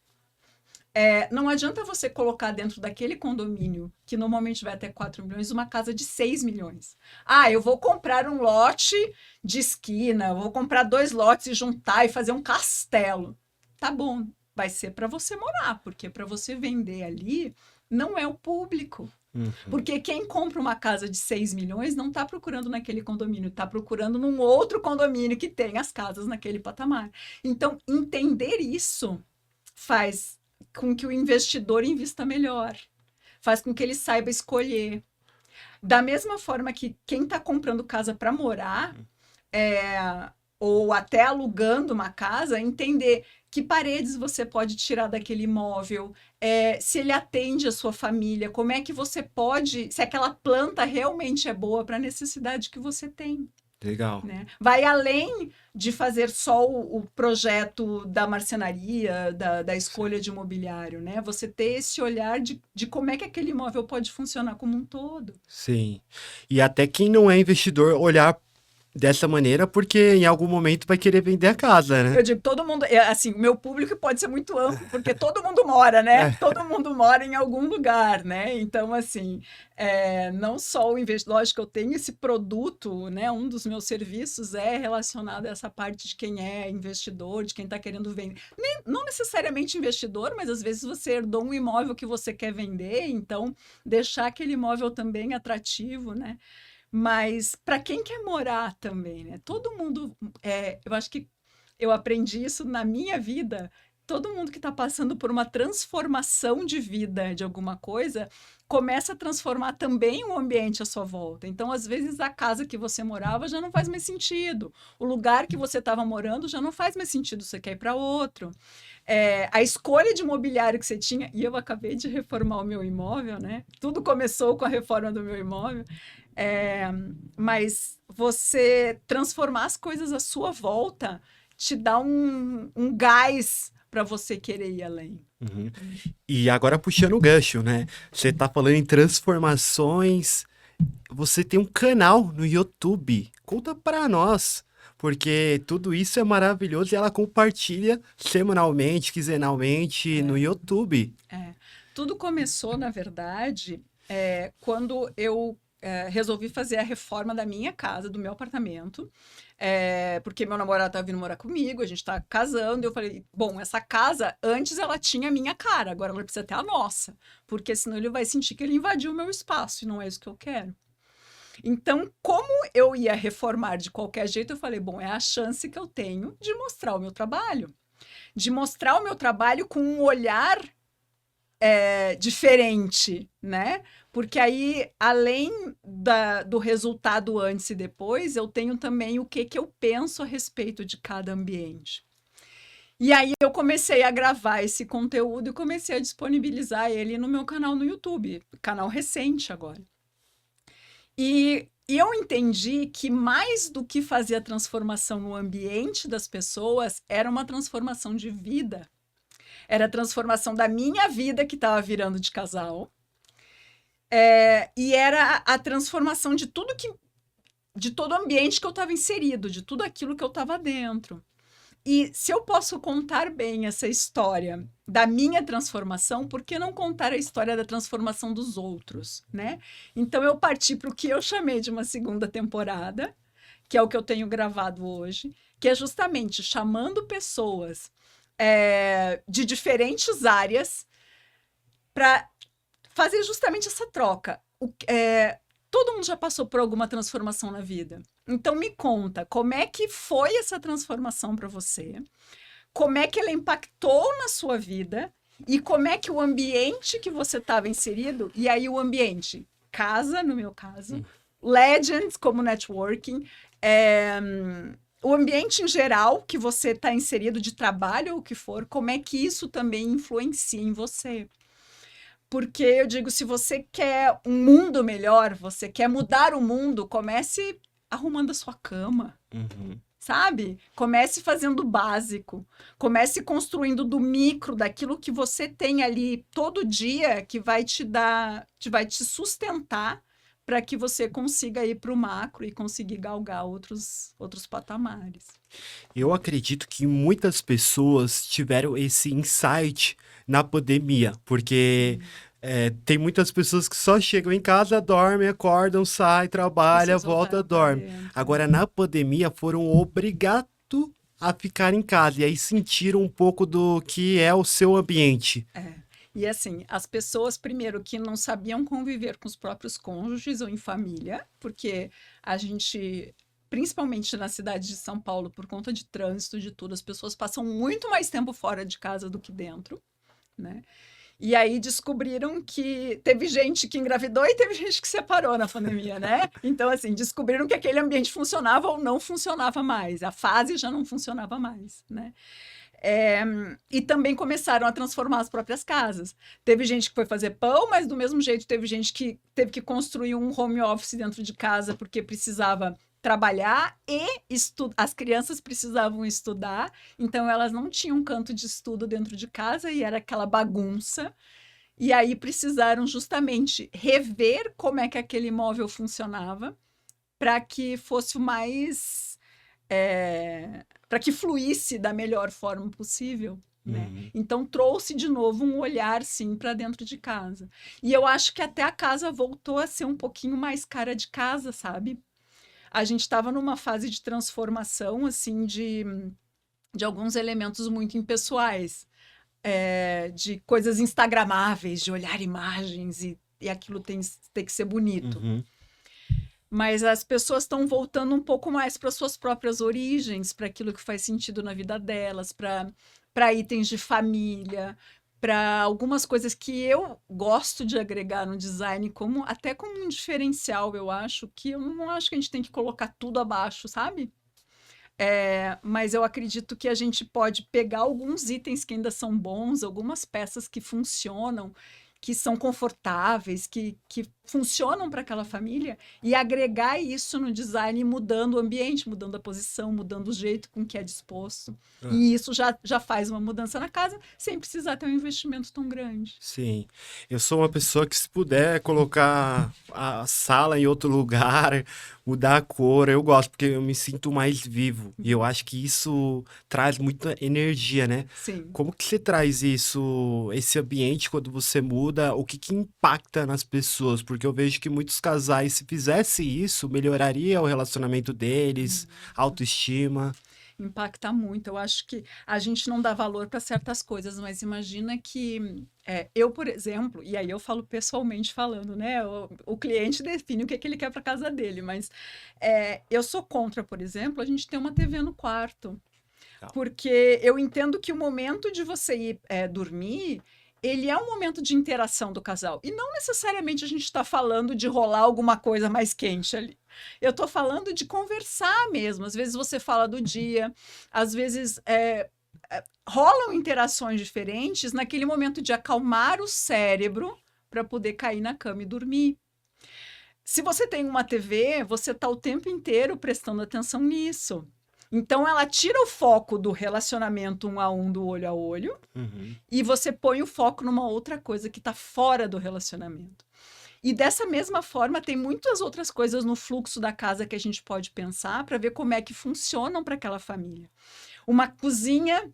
não adianta você colocar dentro daquele condomínio, que normalmente vai até 4 milhões, uma casa de 6 milhões. Ah, eu vou comprar um lote de esquina, vou comprar 2 lotes e juntar e fazer um castelo. Tá bom, vai ser para você morar, porque para você vender ali não é o público. Uhum. Porque quem compra uma casa de 6 milhões não está procurando naquele condomínio, está procurando num outro condomínio que tem as casas naquele patamar. Então, entender isso faz com que o investidor invista melhor, faz com que ele saiba escolher. Da mesma forma que quem está comprando casa para morar, ou até alugando uma casa, entender que paredes você pode tirar daquele imóvel, se ele atende a sua família, como é que você pode, se aquela planta realmente é boa para a necessidade que você tem. Legal. Né? Vai além de fazer só o projeto da marcenaria, da escolha de imobiliário, né? Você ter esse olhar de como é que aquele imóvel pode funcionar como um todo. Sim. E até quem não é investidor olhar dessa maneira, porque em algum momento vai querer vender a casa, né? Eu digo, todo mundo, assim, o meu público pode ser muito amplo, porque todo mundo mora, né? Todo mundo mora em algum lugar, né? Então, assim, não só o investidor, lógico que eu tenho esse produto, né? Um dos meus serviços é relacionado a essa parte de quem é investidor, de quem está querendo vender. Não necessariamente investidor, mas às vezes você herdou um imóvel que você quer vender, então deixar aquele imóvel também atrativo, né? Mas para quem quer morar também, né? Todo mundo, eu acho que eu aprendi isso na minha vida, todo mundo que está passando por uma transformação de vida de alguma coisa, começa a transformar também o ambiente à sua volta. Então, às vezes, a casa que você morava já não faz mais sentido. O lugar que você estava morando já não faz mais sentido, você quer ir para outro. A escolha de mobiliário que você tinha, e eu acabei de reformar o meu imóvel, né? Tudo começou com a reforma do meu imóvel. Mas você transformar as coisas à sua volta te dá um gás para você querer ir além. Uhum. E agora puxando o gancho, né? Você tá falando em transformações. Você tem um canal no YouTube. Conta pra nós. Porque tudo isso é maravilhoso e ela compartilha semanalmente, quinzenalmente no YouTube. Tudo começou, na verdade, quando eu resolvi fazer a reforma da minha casa, do meu apartamento, porque meu namorado estava vindo morar comigo, a gente está casando, e eu falei, bom, essa casa, antes ela tinha a minha cara, agora ela precisa ter a nossa, porque senão ele vai sentir que ele invadiu o meu espaço, e não é isso que eu quero. Então, como eu ia reformar de qualquer jeito, eu falei, bom, é a chance que eu tenho de mostrar o meu trabalho. De mostrar o meu trabalho com um olhar diferente, né? Porque aí, além do resultado antes e depois, eu tenho também o que eu penso a respeito de cada ambiente. E aí eu comecei a gravar esse conteúdo e comecei a disponibilizar ele no meu canal no YouTube, canal recente agora. E eu entendi que mais do que fazer a transformação no ambiente das pessoas, era uma transformação de vida. Era a transformação da minha vida que estava virando de casal. E era a transformação de todo o ambiente que eu estava inserido, de tudo aquilo que eu estava dentro. E se eu posso contar bem essa história da minha transformação, por que não contar a história da transformação dos outros, né? Então, eu parti para o que eu chamei de uma segunda temporada, que é o que eu tenho gravado hoje, que é justamente chamando pessoas de diferentes áreas para fazer justamente essa troca. Todo mundo já passou por alguma transformação na vida. Então, me conta, como é que foi essa transformação para você? Como é que ela impactou na sua vida? E como é que o ambiente que você estava inserido, e aí o ambiente, casa, no meu caso, Legends, como networking, o ambiente em geral que você está inserido, de trabalho ou o que for, como é que isso também influencia em você? Porque eu digo, se você quer um mundo melhor, você quer mudar o mundo, comece arrumando a sua cama, sabe? Comece fazendo o básico, comece construindo do micro, daquilo que você tem ali todo dia, que vai vai te sustentar para que você consiga ir para o macro e conseguir galgar outros patamares. Eu acredito que muitas pessoas tiveram esse insight na pandemia, porque tem muitas pessoas que só chegam em casa, dormem, acordam, saem, trabalham, volta, dorme. Agora, na pandemia, foram obrigados a ficar em casa, e aí sentiram um pouco do que é o seu ambiente. E assim, as pessoas, primeiro, que não sabiam conviver com os próprios cônjuges ou em família, porque a gente, principalmente na cidade de São Paulo, por conta de trânsito, de tudo, as pessoas passam muito mais tempo fora de casa do que dentro, né? E aí descobriram que teve gente que engravidou e teve gente que separou na pandemia, né? Então, assim, descobriram que aquele ambiente funcionava ou não funcionava mais. A fase já não funcionava mais, né? E também começaram a transformar as próprias casas. Teve gente que foi fazer pão, mas do mesmo jeito teve gente que teve que construir um home office dentro de casa porque precisava trabalhar e as crianças precisavam estudar, então elas não tinham um canto de estudo dentro de casa e era aquela bagunça. E aí precisaram justamente rever como é que aquele imóvel funcionava para que fosse o mais... para que fluísse da melhor forma possível, né? Então, trouxe de novo um olhar, sim, para dentro de casa. E eu acho que até a casa voltou a ser um pouquinho mais cara de casa, sabe? A gente estava numa fase de transformação, assim, de alguns elementos muito impessoais, de coisas instagramáveis, de olhar imagens e aquilo tem que ser bonito. Mas as pessoas estão voltando um pouco mais para suas próprias origens, para aquilo que faz sentido na vida delas, para para itens de família, para algumas coisas que eu gosto de agregar no design como até como um diferencial, eu acho que eu não acho que a gente tem que colocar tudo abaixo, sabe? Mas eu acredito que a gente pode pegar alguns itens que ainda são bons, algumas peças que funcionam, que são confortáveis, que funcionam para aquela família, e agregar isso no design, mudando o ambiente, mudando a posição, mudando o jeito com que é disposto. Ah, E isso já faz uma mudança na casa, sem precisar ter um investimento tão grande. sim. Eu sou uma pessoa que, se puder colocar a sala em outro lugar, mudar a cor, eu gosto, porque eu me sinto mais vivo. E eu acho que isso traz muita energia, né? Sim. Como que você traz isso, esse ambiente, quando você muda? O que que impacta nas pessoas? Porque eu vejo que muitos casais, se fizesse isso, melhoraria o relacionamento deles, autoestima. Impacta muito. Eu acho que a gente não dá valor para certas coisas, mas imagina que eu, por exemplo, e aí eu falo pessoalmente falando, né? O cliente define o que, que ele quer para casa dele, mas eu sou contra, por exemplo, a gente ter uma TV no quarto. Legal. Porque eu entendo que o momento de você ir dormir, ele é um momento de interação do casal. E não necessariamente a gente está falando de rolar alguma coisa mais quente ali. Eu estou falando de conversar mesmo. Às vezes você fala do dia, às vezes rolam interações diferentes naquele momento de acalmar o cérebro para poder cair na cama e dormir. Se você tem uma TV, você está o tempo inteiro prestando atenção nisso. Então, ela tira o foco do relacionamento um a um, do olho a olho, Uhum. e você põe o foco numa outra coisa que está fora do relacionamento. E dessa mesma forma, tem muitas outras coisas no fluxo da casa que a gente pode pensar para ver como é que funcionam para aquela família. Uma cozinha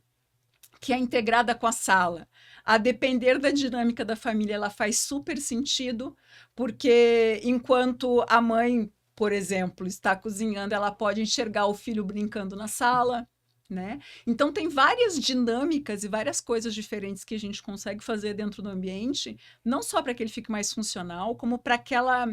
que é integrada com a sala. A depender da dinâmica da família, ela faz super sentido, porque enquanto a mãe, por exemplo, está cozinhando, ela pode enxergar o filho brincando na sala, né? Então tem várias dinâmicas e várias coisas diferentes que a gente consegue fazer dentro do ambiente, não só para que ele fique mais funcional, como para aquela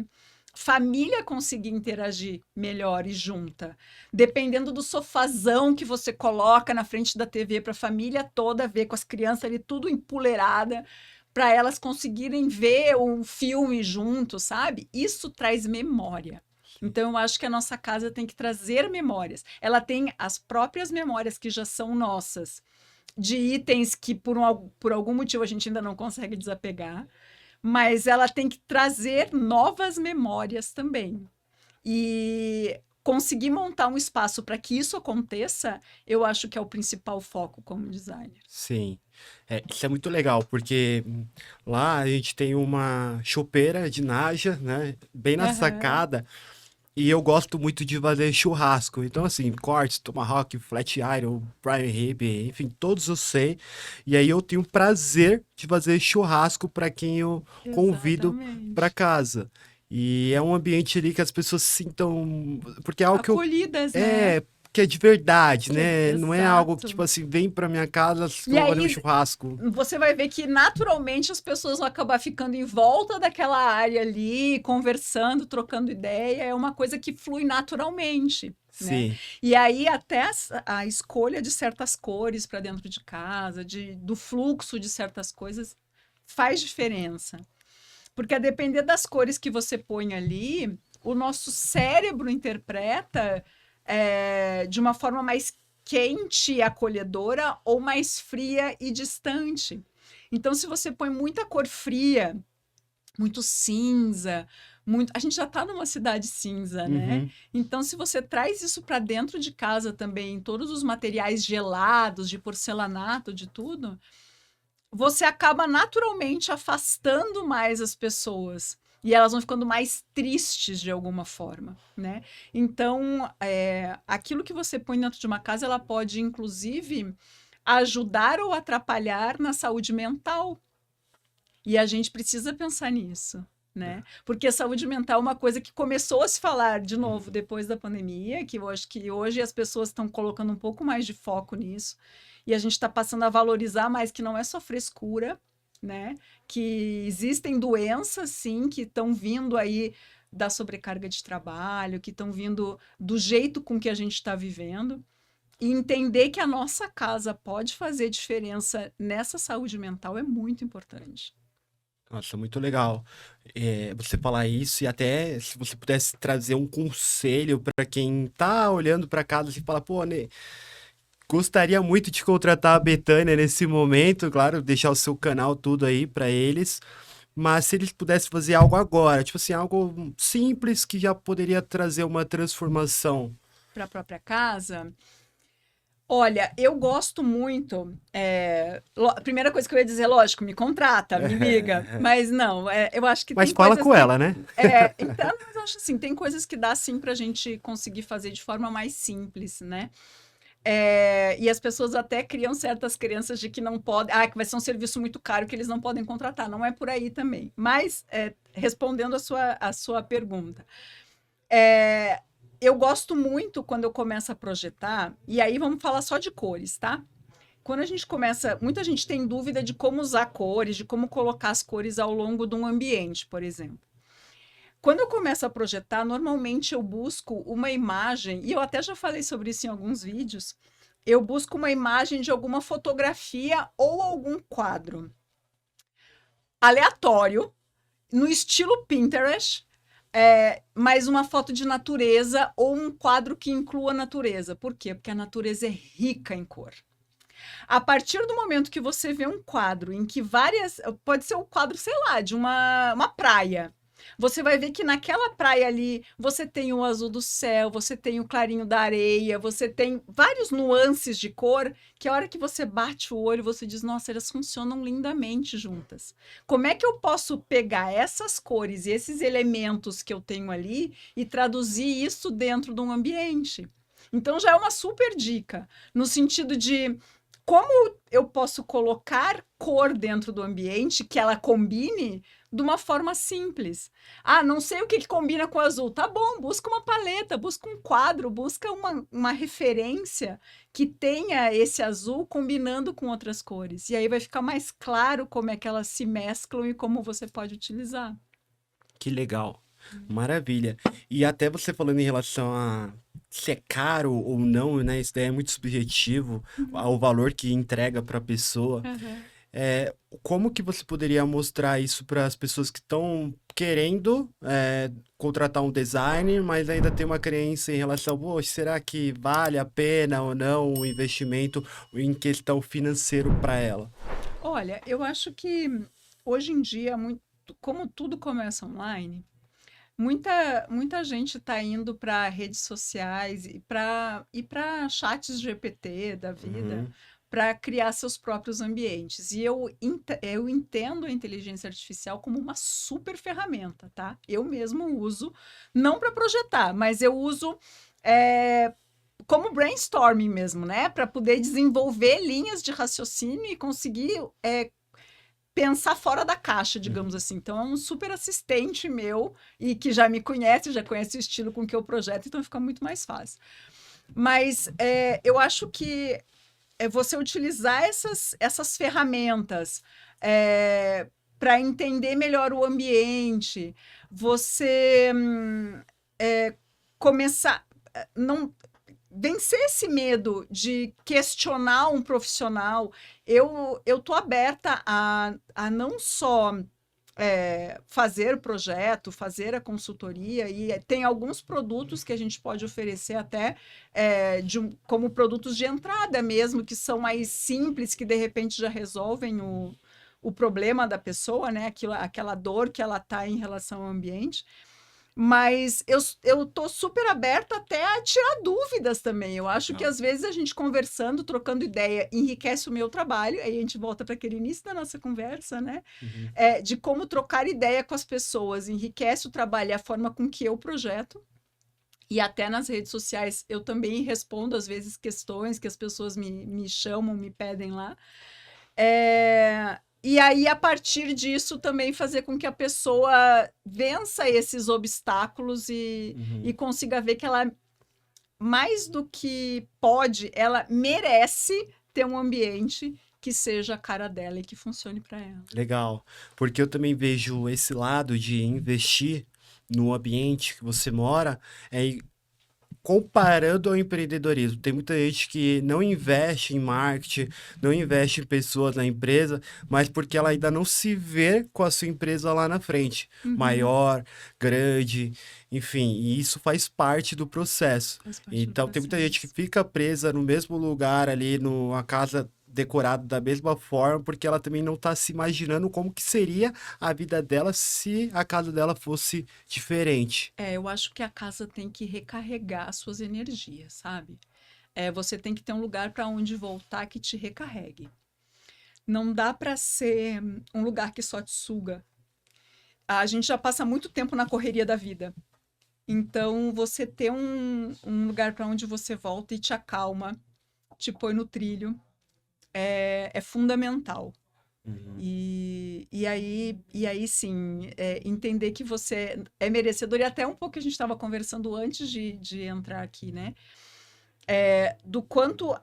família conseguir interagir melhor e junta. Dependendo do sofazão que você coloca na frente da TV para a família toda ver, com as crianças ali tudo empoleirada, para elas conseguirem ver um filme junto, sabe? Isso traz memória. Então, eu acho que a nossa casa tem que trazer memórias. Ela tem as próprias memórias que já são nossas, de itens que por algum motivo a gente ainda não consegue desapegar, mas ela tem que trazer novas memórias também. E conseguir montar um espaço para que isso aconteça, eu acho que é o principal foco como designer. Sim. Isso é muito legal, porque lá a gente tem uma chopeira de Naja, né? Bem na Aham. sacada. E eu gosto muito de fazer churrasco. Então, assim, cortes, tomahawk, flat iron, prime rib, enfim, todos eu sei. E aí eu tenho prazer de fazer churrasco para quem eu convido para Exatamente. casa. E é um ambiente ali que as pessoas se sintam, porque é algo que eu Acolhidas, né? que é de verdade, né? Não é algo que, tipo Exato. assim, vem pra minha casa, E vou fazer um aí churrasco. você vai ver que naturalmente as pessoas vão acabar ficando em volta daquela área ali, conversando, trocando ideia, é uma coisa que flui naturalmente, né? Sim, E aí até a escolha de certas cores para dentro de casa, do fluxo de certas coisas, faz diferença. Porque a depender das cores que você põe ali, o nosso cérebro interpreta de uma forma mais quente e acolhedora ou mais fria e distante. Então, se você põe muita cor fria, muito cinza, muito. A gente já está numa cidade cinza, né? uhum, Então, se você traz isso para dentro de casa também, todos os materiais gelados, de porcelanato, de tudo, você acaba naturalmente afastando mais as pessoas. E elas vão ficando mais tristes de alguma forma, né? Então, aquilo que você põe dentro de uma casa, ela pode, inclusive, ajudar ou atrapalhar na saúde mental. E a gente precisa pensar nisso, né? Porque a saúde mental é uma coisa que começou a se falar de novo uhum. depois da pandemia, que eu acho que hoje as pessoas estão colocando um pouco mais de foco nisso, e a gente está passando a valorizar mais que não é só frescura, né? Que existem doenças, sim, que estão vindo aí da sobrecarga de trabalho, que estão vindo do jeito com que a gente está vivendo. E entender que a nossa casa pode fazer diferença nessa saúde mental é muito importante. Nossa, muito legal você falar isso e até se você pudesse trazer um conselho para quem tá olhando para casa e fala, pô, né, gostaria muito de contratar a Betânia nesse momento, claro, deixar o seu canal tudo aí para eles, mas se eles pudessem fazer algo agora, tipo assim, algo simples que já poderia trazer uma transformação. Para a própria casa. Olha, eu gosto muito. A primeira coisa que eu ia dizer, lógico, me contrata, me liga. Mas não, eu acho que Mas tem fala coisas com que. ela, né? Então, mas eu acho assim, tem coisas que dá sim para a gente conseguir fazer de forma mais simples, né? E as pessoas até criam certas crenças de que não podem, que vai ser um serviço muito caro que eles não podem contratar. Não é por aí também. Mas, respondendo a sua pergunta, é, eu gosto muito quando eu começo a projetar, e aí vamos falar só de cores, tá? Quando a gente começa, muita gente tem dúvida de como usar cores, de como colocar as cores ao longo de um ambiente, por exemplo. Quando eu começo a projetar, normalmente eu busco uma imagem, e eu até já falei sobre isso em alguns vídeos, eu busco uma imagem de alguma fotografia ou algum quadro aleatório, no estilo Pinterest, mas uma foto de natureza ou um quadro que inclua a natureza. Por quê? Porque a natureza é rica em cor. A partir do momento que você vê um quadro em que várias. Pode ser um quadro, sei lá, de uma praia. Você vai ver que naquela praia ali você tem o azul do céu, você tem o clarinho da areia, você tem vários nuances de cor que a hora que você bate o olho você diz, nossa, elas funcionam lindamente juntas. Como é que eu posso pegar essas cores e esses elementos que eu tenho ali e traduzir isso dentro de um ambiente? Então já é uma super dica, no sentido de como eu posso colocar cor dentro do ambiente que ela combine de uma forma simples. Não sei o que combina com o azul. Tá bom, busca uma paleta, busca um quadro, busca uma referência que tenha esse azul combinando com outras cores. E aí vai ficar mais claro como é que elas se mesclam e como você pode utilizar. Que legal. Maravilha. E até você falando em relação a se é caro ou não, né? Isso daí é muito subjetivo, ao valor que entrega para a pessoa. Uhum. Como que você poderia mostrar isso para as pessoas que estão querendo contratar um designer, mas ainda tem uma crença em relação, poxa, será que vale a pena ou não o investimento em questão financeiro para ela? Olha, eu acho que hoje em dia, como tudo começa online, muita gente está indo para redes sociais e para chats GPT da vida Uhum. para criar seus próprios ambientes. E eu entendo a inteligência artificial como uma super ferramenta, tá? Eu mesmo uso, não para projetar, mas eu uso é, como brainstorming mesmo, né? Para poder desenvolver linhas de raciocínio e conseguir pensar fora da caixa, digamos Uhum. assim. Então, é um super assistente meu e que já me conhece, já conhece o estilo com que eu projeto, então fica muito mais fácil. Mas eu acho que você utilizar essas ferramentas para entender melhor o ambiente, você começar. Não, vencer esse medo de questionar um profissional, eu tô aberta a não só fazer o projeto, fazer a consultoria, e tem alguns produtos que a gente pode oferecer até como produtos de entrada mesmo, que são mais simples, que de repente já resolvem o problema da pessoa, né? Aquela dor que ela está em relação ao ambiente. Mas eu tô super aberta até a tirar dúvidas também. Eu acho que Legal. às vezes a gente conversando, trocando ideia, enriquece o meu trabalho. Aí a gente volta para aquele início da nossa conversa, né? Uhum. De como trocar ideia com as pessoas, enriquece o trabalho e a forma com que eu projeto. E até nas redes sociais eu também respondo, às vezes, questões que as pessoas me chamam, me pedem lá. E aí, a partir disso, também fazer com que a pessoa vença esses obstáculos e Uhum. consiga ver que ela, mais do que pode, ela merece ter um ambiente que seja a cara dela e que funcione para ela. Legal, porque eu também vejo esse lado de investir no ambiente que você mora, é comparando ao empreendedorismo. Tem muita gente que não investe em marketing, não investe em pessoas na empresa, mas porque ela ainda não se vê com a sua empresa lá na frente, Uhum. maior, grande, enfim, e isso faz parte do processo. Faz parte do Então, tem muita gente que processo. fica presa no mesmo lugar ali, numa casa decorada da mesma forma, porque ela também não está se imaginando como que seria a vida dela se a casa dela fosse diferente. Eu acho que a casa tem que recarregar as suas energias, sabe? Você tem que ter um lugar para onde voltar que te recarregue. Não dá para ser um lugar que só te suga. A gente já passa muito tempo na correria da vida. Então, você ter um lugar para onde você volta e te acalma, te põe no trilho, é fundamental. Uhum. E aí sim, entender que você é merecedor, e até um pouco que a gente estava conversando antes de entrar aqui, né? Do quanto,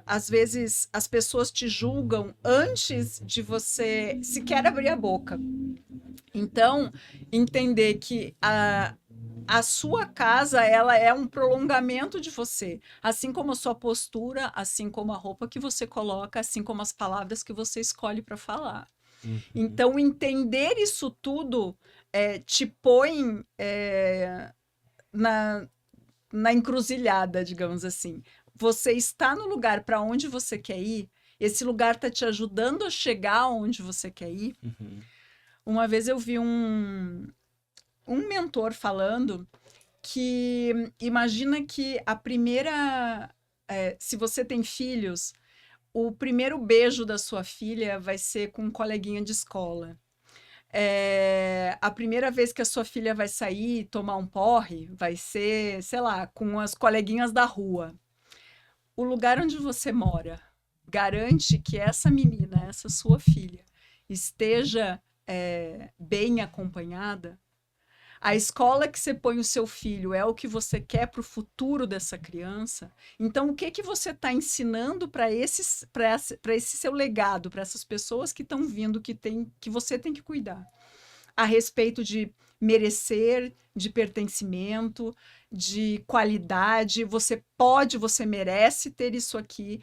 às vezes, as pessoas te julgam antes de você sequer abrir a boca. Então, entender que a sua casa, ela é um prolongamento de você, assim como a sua postura, assim como a roupa que você coloca, assim como as palavras que você escolhe para falar. Uhum. Então, entender isso tudo te põe na, na encruzilhada, digamos assim. Você está no lugar para onde você quer ir, esse lugar está te ajudando a chegar onde você quer ir. Uhum. Uma vez eu vi um mentor falando que imagina que a primeira. Se você tem filhos, o primeiro beijo da sua filha vai ser com um coleguinha de escola. A primeira vez que a sua filha vai sair tomar um porre vai ser, sei lá, com as coleguinhas da rua. O lugar onde você mora garante que essa menina, essa sua filha, esteja bem acompanhada. A escola que você põe o seu filho é o que você quer para o futuro dessa criança. Então, o que que você está ensinando para esse seu legado, para essas pessoas que estão vindo, que você tem que cuidar? A respeito de merecer, de pertencimento, de qualidade. Você pode, você merece ter isso aqui.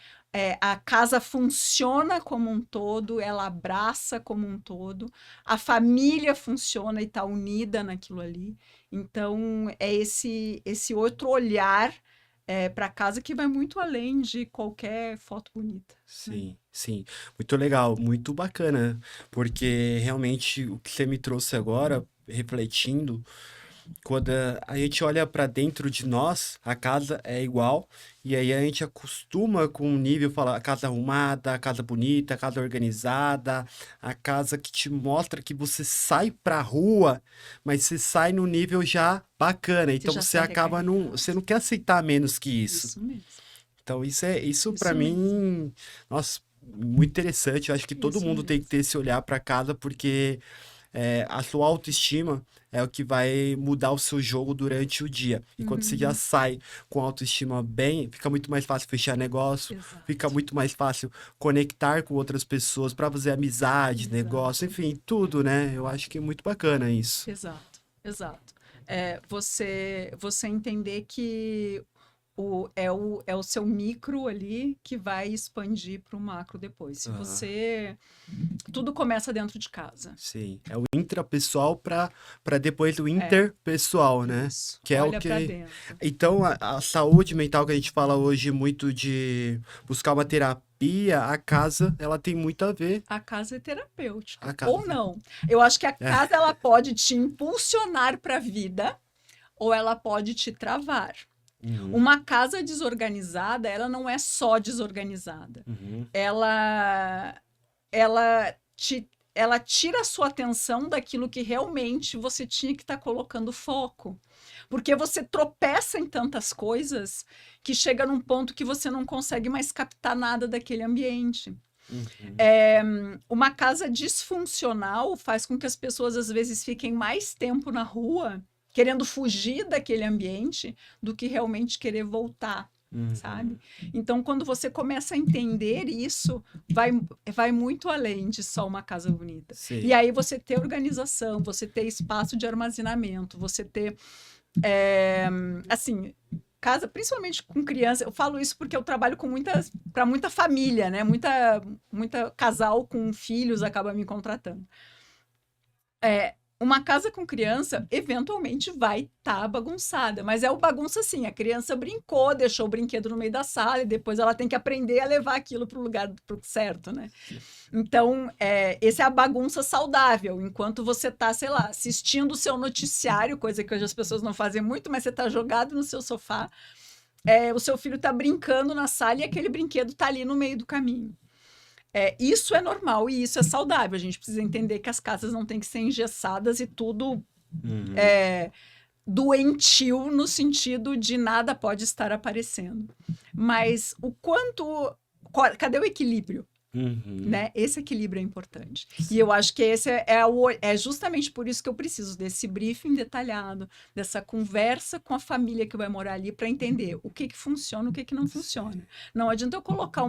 A casa funciona como um todo, ela abraça como um todo. A família funciona e está unida naquilo ali. Então, é esse outro olhar para casa que vai muito além de qualquer foto bonita, né? Sim, sim. Muito legal, muito bacana, porque realmente o que você me trouxe agora, refletindo, quando a gente olha para dentro de nós, a casa é igual, e aí a gente acostuma com o nível, fala, a casa arrumada, a casa bonita, a casa organizada, a casa que te mostra que você sai pra rua, mas você sai no nível já bacana, Você então já você sai acaba não, recarregado. você não quer aceitar menos que isso. Isso mesmo. Então isso para Isso mesmo. mim, nossa, muito interessante. Eu acho que todo Isso mundo tem que mesmo. ter esse olhar para casa, porque a sua autoestima é o que vai mudar o seu jogo durante o dia. E quando você já Uhum. sai com a autoestima bem, fica muito mais fácil fechar negócio, fica Exato, muito mais fácil conectar com outras pessoas para fazer amizade, negócio, exato, enfim, tudo, né? Eu acho que é muito bacana isso. exato, exato. Você entender que é o seu micro ali que vai expandir para o macro depois. Se Aham. você. Tudo começa dentro de casa. Sim, é o intrapessoal para depois o É, interpessoal, né? isso. Que é o Olha para que. dentro. Então, a saúde mental que a gente fala hoje muito de buscar uma terapia, a casa, ela tem muito a ver. A casa é A terapêutica. Ou casa. não. Eu acho que a É. casa ela pode te impulsionar para a vida ou ela pode te travar. Uhum, Uma casa desorganizada, ela não é só desorganizada. uhum, Ela, ela tira a sua atenção daquilo que realmente você tinha que estar colocando foco. Porque você tropeça em tantas coisas que chega num ponto que você não consegue mais captar nada daquele ambiente. uhum. Uma casa disfuncional faz com que as pessoas às vezes fiquem mais tempo na rua querendo fugir daquele ambiente do que realmente querer voltar, sabe? Uhum. Então, quando você começa a entender isso, vai muito além de só uma casa bonita. E Sei. aí você ter organização, você ter espaço de armazenamento, você ter, assim, casa, principalmente com criança, eu falo isso porque eu trabalho com para muita família, né? Muita casal com filhos acaba me contratando. Uma casa com criança, eventualmente vai estar bagunçada, mas é o bagunça assim, a criança brincou, deixou o brinquedo no meio da sala e depois ela tem que aprender a levar aquilo para o lugar certo, né? Então, essa é a bagunça saudável, enquanto você está, sei lá, assistindo o seu noticiário, coisa que hoje as pessoas não fazem muito, mas você está jogado no seu sofá, o seu filho está brincando na sala e aquele brinquedo está ali no meio do caminho. Isso é normal e isso é saudável. A gente precisa entender que as casas não têm que ser engessadas e tudo doentio no sentido de nada pode estar aparecendo. Mas cadê o equilíbrio? Né? Esse equilíbrio é importante. E eu acho que esse é justamente por isso que eu preciso desse briefing detalhado, dessa conversa com a família que vai morar ali para entender o que funciona, o que não funciona. Não adianta eu colocar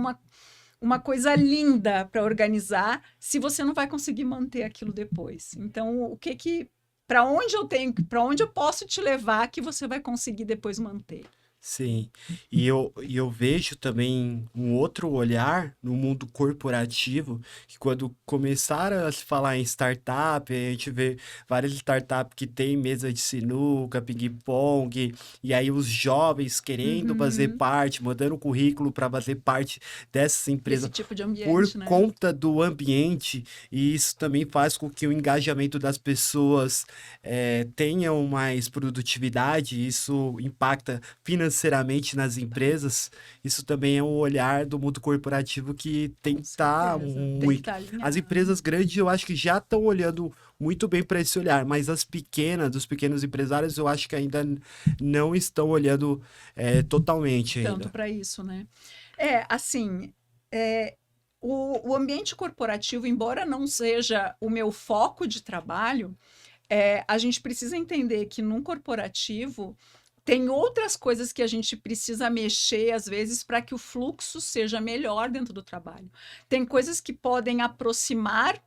uma coisa linda para organizar se você não vai conseguir manter aquilo depois. Então, para onde eu posso te levar que você vai conseguir depois manter? Sim, e eu vejo também um outro olhar no mundo corporativo, que quando começaram a se falar em startup, a gente vê várias startups que tem mesa de sinuca, ping-pong, e aí os jovens querendo fazer parte, mandando currículo para fazer parte dessas empresas Esse tipo de ambiente, por né? conta do ambiente, e isso também faz com que o engajamento das pessoas tenham mais produtividade, isso impacta financeiramente nas empresas. Isso também é um olhar do mundo corporativo que tem que estar muito. As empresas grandes eu acho que já estão olhando muito bem para esse olhar, mas as pequenas, os pequenos empresários, eu acho que ainda não estão olhando totalmente ainda. Tanto para isso, né? Assim, o ambiente corporativo, embora não seja o meu foco de trabalho, a gente precisa entender que num corporativo tem outras coisas que a gente precisa mexer, às vezes, para que o fluxo seja melhor dentro do trabalho. Tem coisas que podem aproximar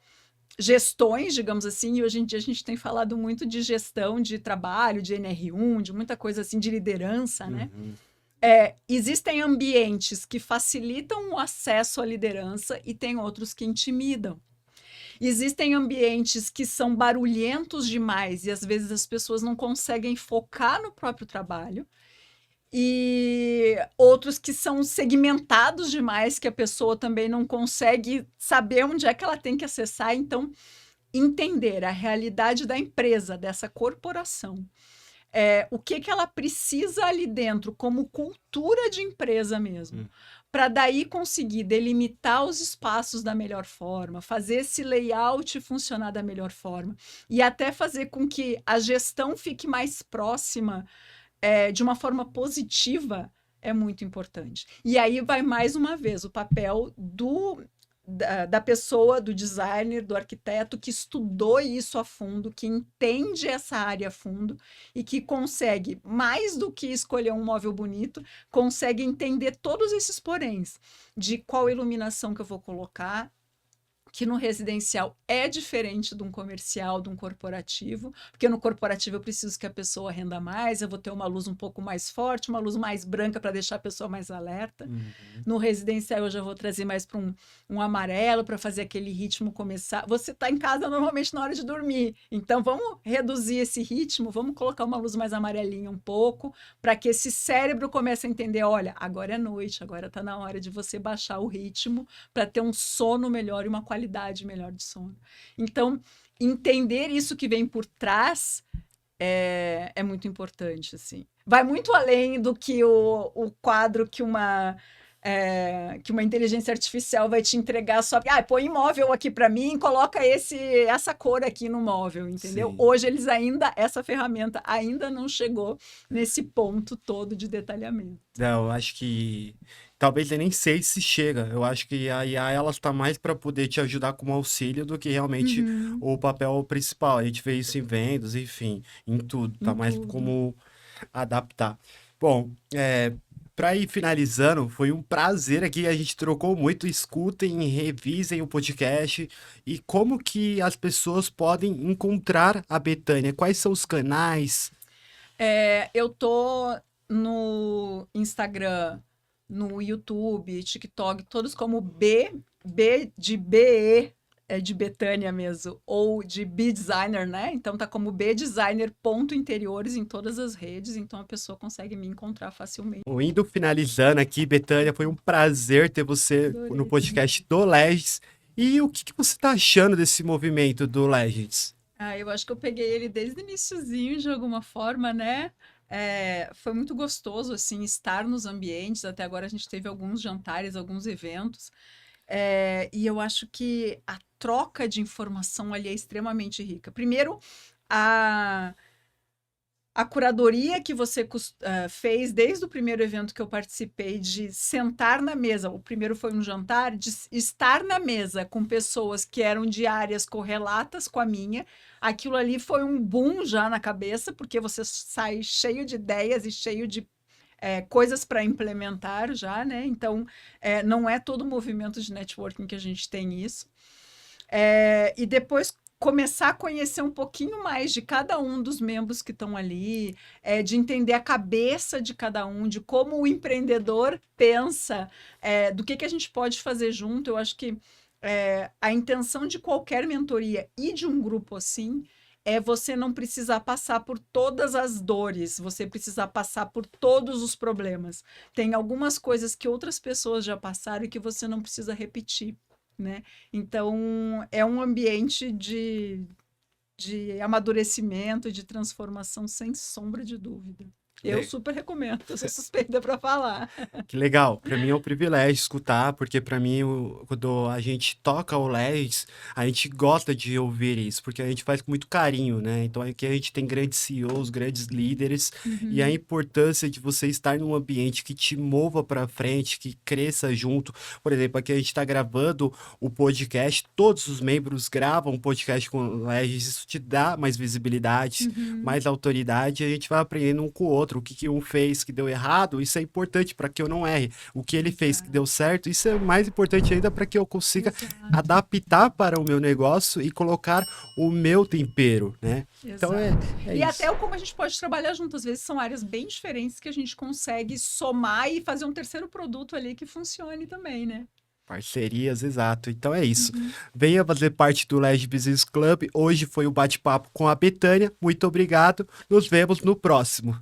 gestões, digamos assim, e hoje em dia a gente tem falado muito de gestão de trabalho, de NR1, de muita coisa assim, de liderança, né? Existem ambientes que facilitam o acesso à liderança e tem outros que intimidam. Existem ambientes que são barulhentos demais e às vezes as pessoas não conseguem focar no próprio trabalho. E outros que são segmentados demais, que a pessoa também não consegue saber onde é que ela tem que acessar. Então, entender a realidade da empresa, dessa corporação. O que ela precisa ali dentro, como cultura de empresa mesmo. Para daí conseguir delimitar os espaços da melhor forma, fazer esse layout funcionar da melhor forma e até fazer com que a gestão fique mais próxima de uma forma positiva é muito importante. E aí vai mais uma vez o papel da pessoa, do designer, do arquiteto que estudou isso a fundo, que entende essa área a fundo e que consegue, mais do que escolher um móvel bonito, consegue entender todos esses poréns de qual iluminação que eu vou colocar, que no residencial é diferente de um comercial, de um corporativo, porque no corporativo eu preciso que a pessoa renda mais, eu vou ter uma luz um pouco mais forte, uma luz mais branca para deixar a pessoa mais alerta. No residencial eu já vou trazer mais para um amarelo, para fazer aquele ritmo começar. Você está em casa normalmente na hora de dormir, então vamos reduzir esse ritmo, vamos colocar uma luz mais amarelinha um pouco, para que esse cérebro comece a entender, olha, agora é noite, agora está na hora de você baixar o ritmo para ter um sono melhor e uma qualidade melhor de sono. Então, entender isso que vem por trás é muito importante, assim. Vai muito além do que o quadro que uma inteligência artificial vai te entregar só. Põe imóvel aqui para mim, coloca essa cor aqui no móvel, entendeu? Sim. Hoje essa ferramenta ainda não chegou nesse ponto todo de detalhamento. Não, eu acho que talvez eu nem sei se chega. Eu acho que a IA ela está mais para poder te ajudar como auxílio do que realmente o papel principal. A gente vê isso em vendas, enfim, em tudo. Tá mais como adaptar. Bom, para ir finalizando, foi um prazer aqui. A gente trocou muito. Escutem, revisem o podcast e como que as pessoas podem encontrar a Betânia. Quais são os canais? Eu tô no Instagram, no YouTube, TikTok, todos como de BE, é de Betânia mesmo, ou de B-Designer, né? Então tá como bdesigner.interiores em todas as redes, então a pessoa consegue me encontrar facilmente. Indo finalizando aqui, Betânia, foi um prazer ter você no Adorei. podcast do Legends. E o que você tá achando desse movimento do Legends? Eu acho que eu peguei ele desde o iniciozinho, de alguma forma, né? Foi muito gostoso, assim, estar nos ambientes. Até agora a gente teve alguns jantares, alguns eventos. E eu acho que a troca de informação ali é extremamente rica. Primeiro, a, a curadoria que você fez desde o primeiro evento que eu participei, de sentar na mesa, o primeiro foi um jantar, de estar na mesa com pessoas que eram de áreas correlatas com a minha, aquilo ali foi um boom já na cabeça, porque você sai cheio de ideias e cheio de coisas para implementar já, né? Então, não é todo movimento de networking que a gente tem isso. E depois começar a conhecer um pouquinho mais de cada um dos membros que estão ali, de entender a cabeça de cada um, de como o empreendedor pensa, do que a gente pode fazer junto. Eu acho que a intenção de qualquer mentoria e de um grupo assim é você não precisar passar por todas as dores, você precisar passar por todos os problemas. Tem algumas coisas que outras pessoas já passaram e que você não precisa repetir, né? Então, é um ambiente de amadurecimento e de transformação, sem sombra de dúvida. Eu super recomendo, eu sou suspeita para falar. Que legal. Para mim é um privilégio escutar, porque para mim, quando a gente toca o Legends, a gente gosta de ouvir isso, porque a gente faz com muito carinho, né? Então aqui a gente tem grandes CEOs, grandes líderes, e a importância de você estar num ambiente que te mova para frente, que cresça junto. Por exemplo, aqui a gente está gravando o podcast, todos os membros gravam um podcast com o Legends, isso te dá mais visibilidade, mais autoridade, e a gente vai aprendendo um com o outro. O que um fez que deu errado, isso é importante para que eu não erre. O que ele fez que deu certo, isso é mais importante ainda para que eu consiga adaptar para o meu negócio e colocar o meu tempero, né? Então e isso. até como a gente pode trabalhar junto, às vezes são áreas bem diferentes que a gente consegue somar e fazer um terceiro produto ali que funcione também, né? Parcerias, exato. Então é isso. Venha fazer parte do Legends Business Club. Hoje foi o bate-papo com a Betânia. Muito obrigado. Nos vemos no próximo.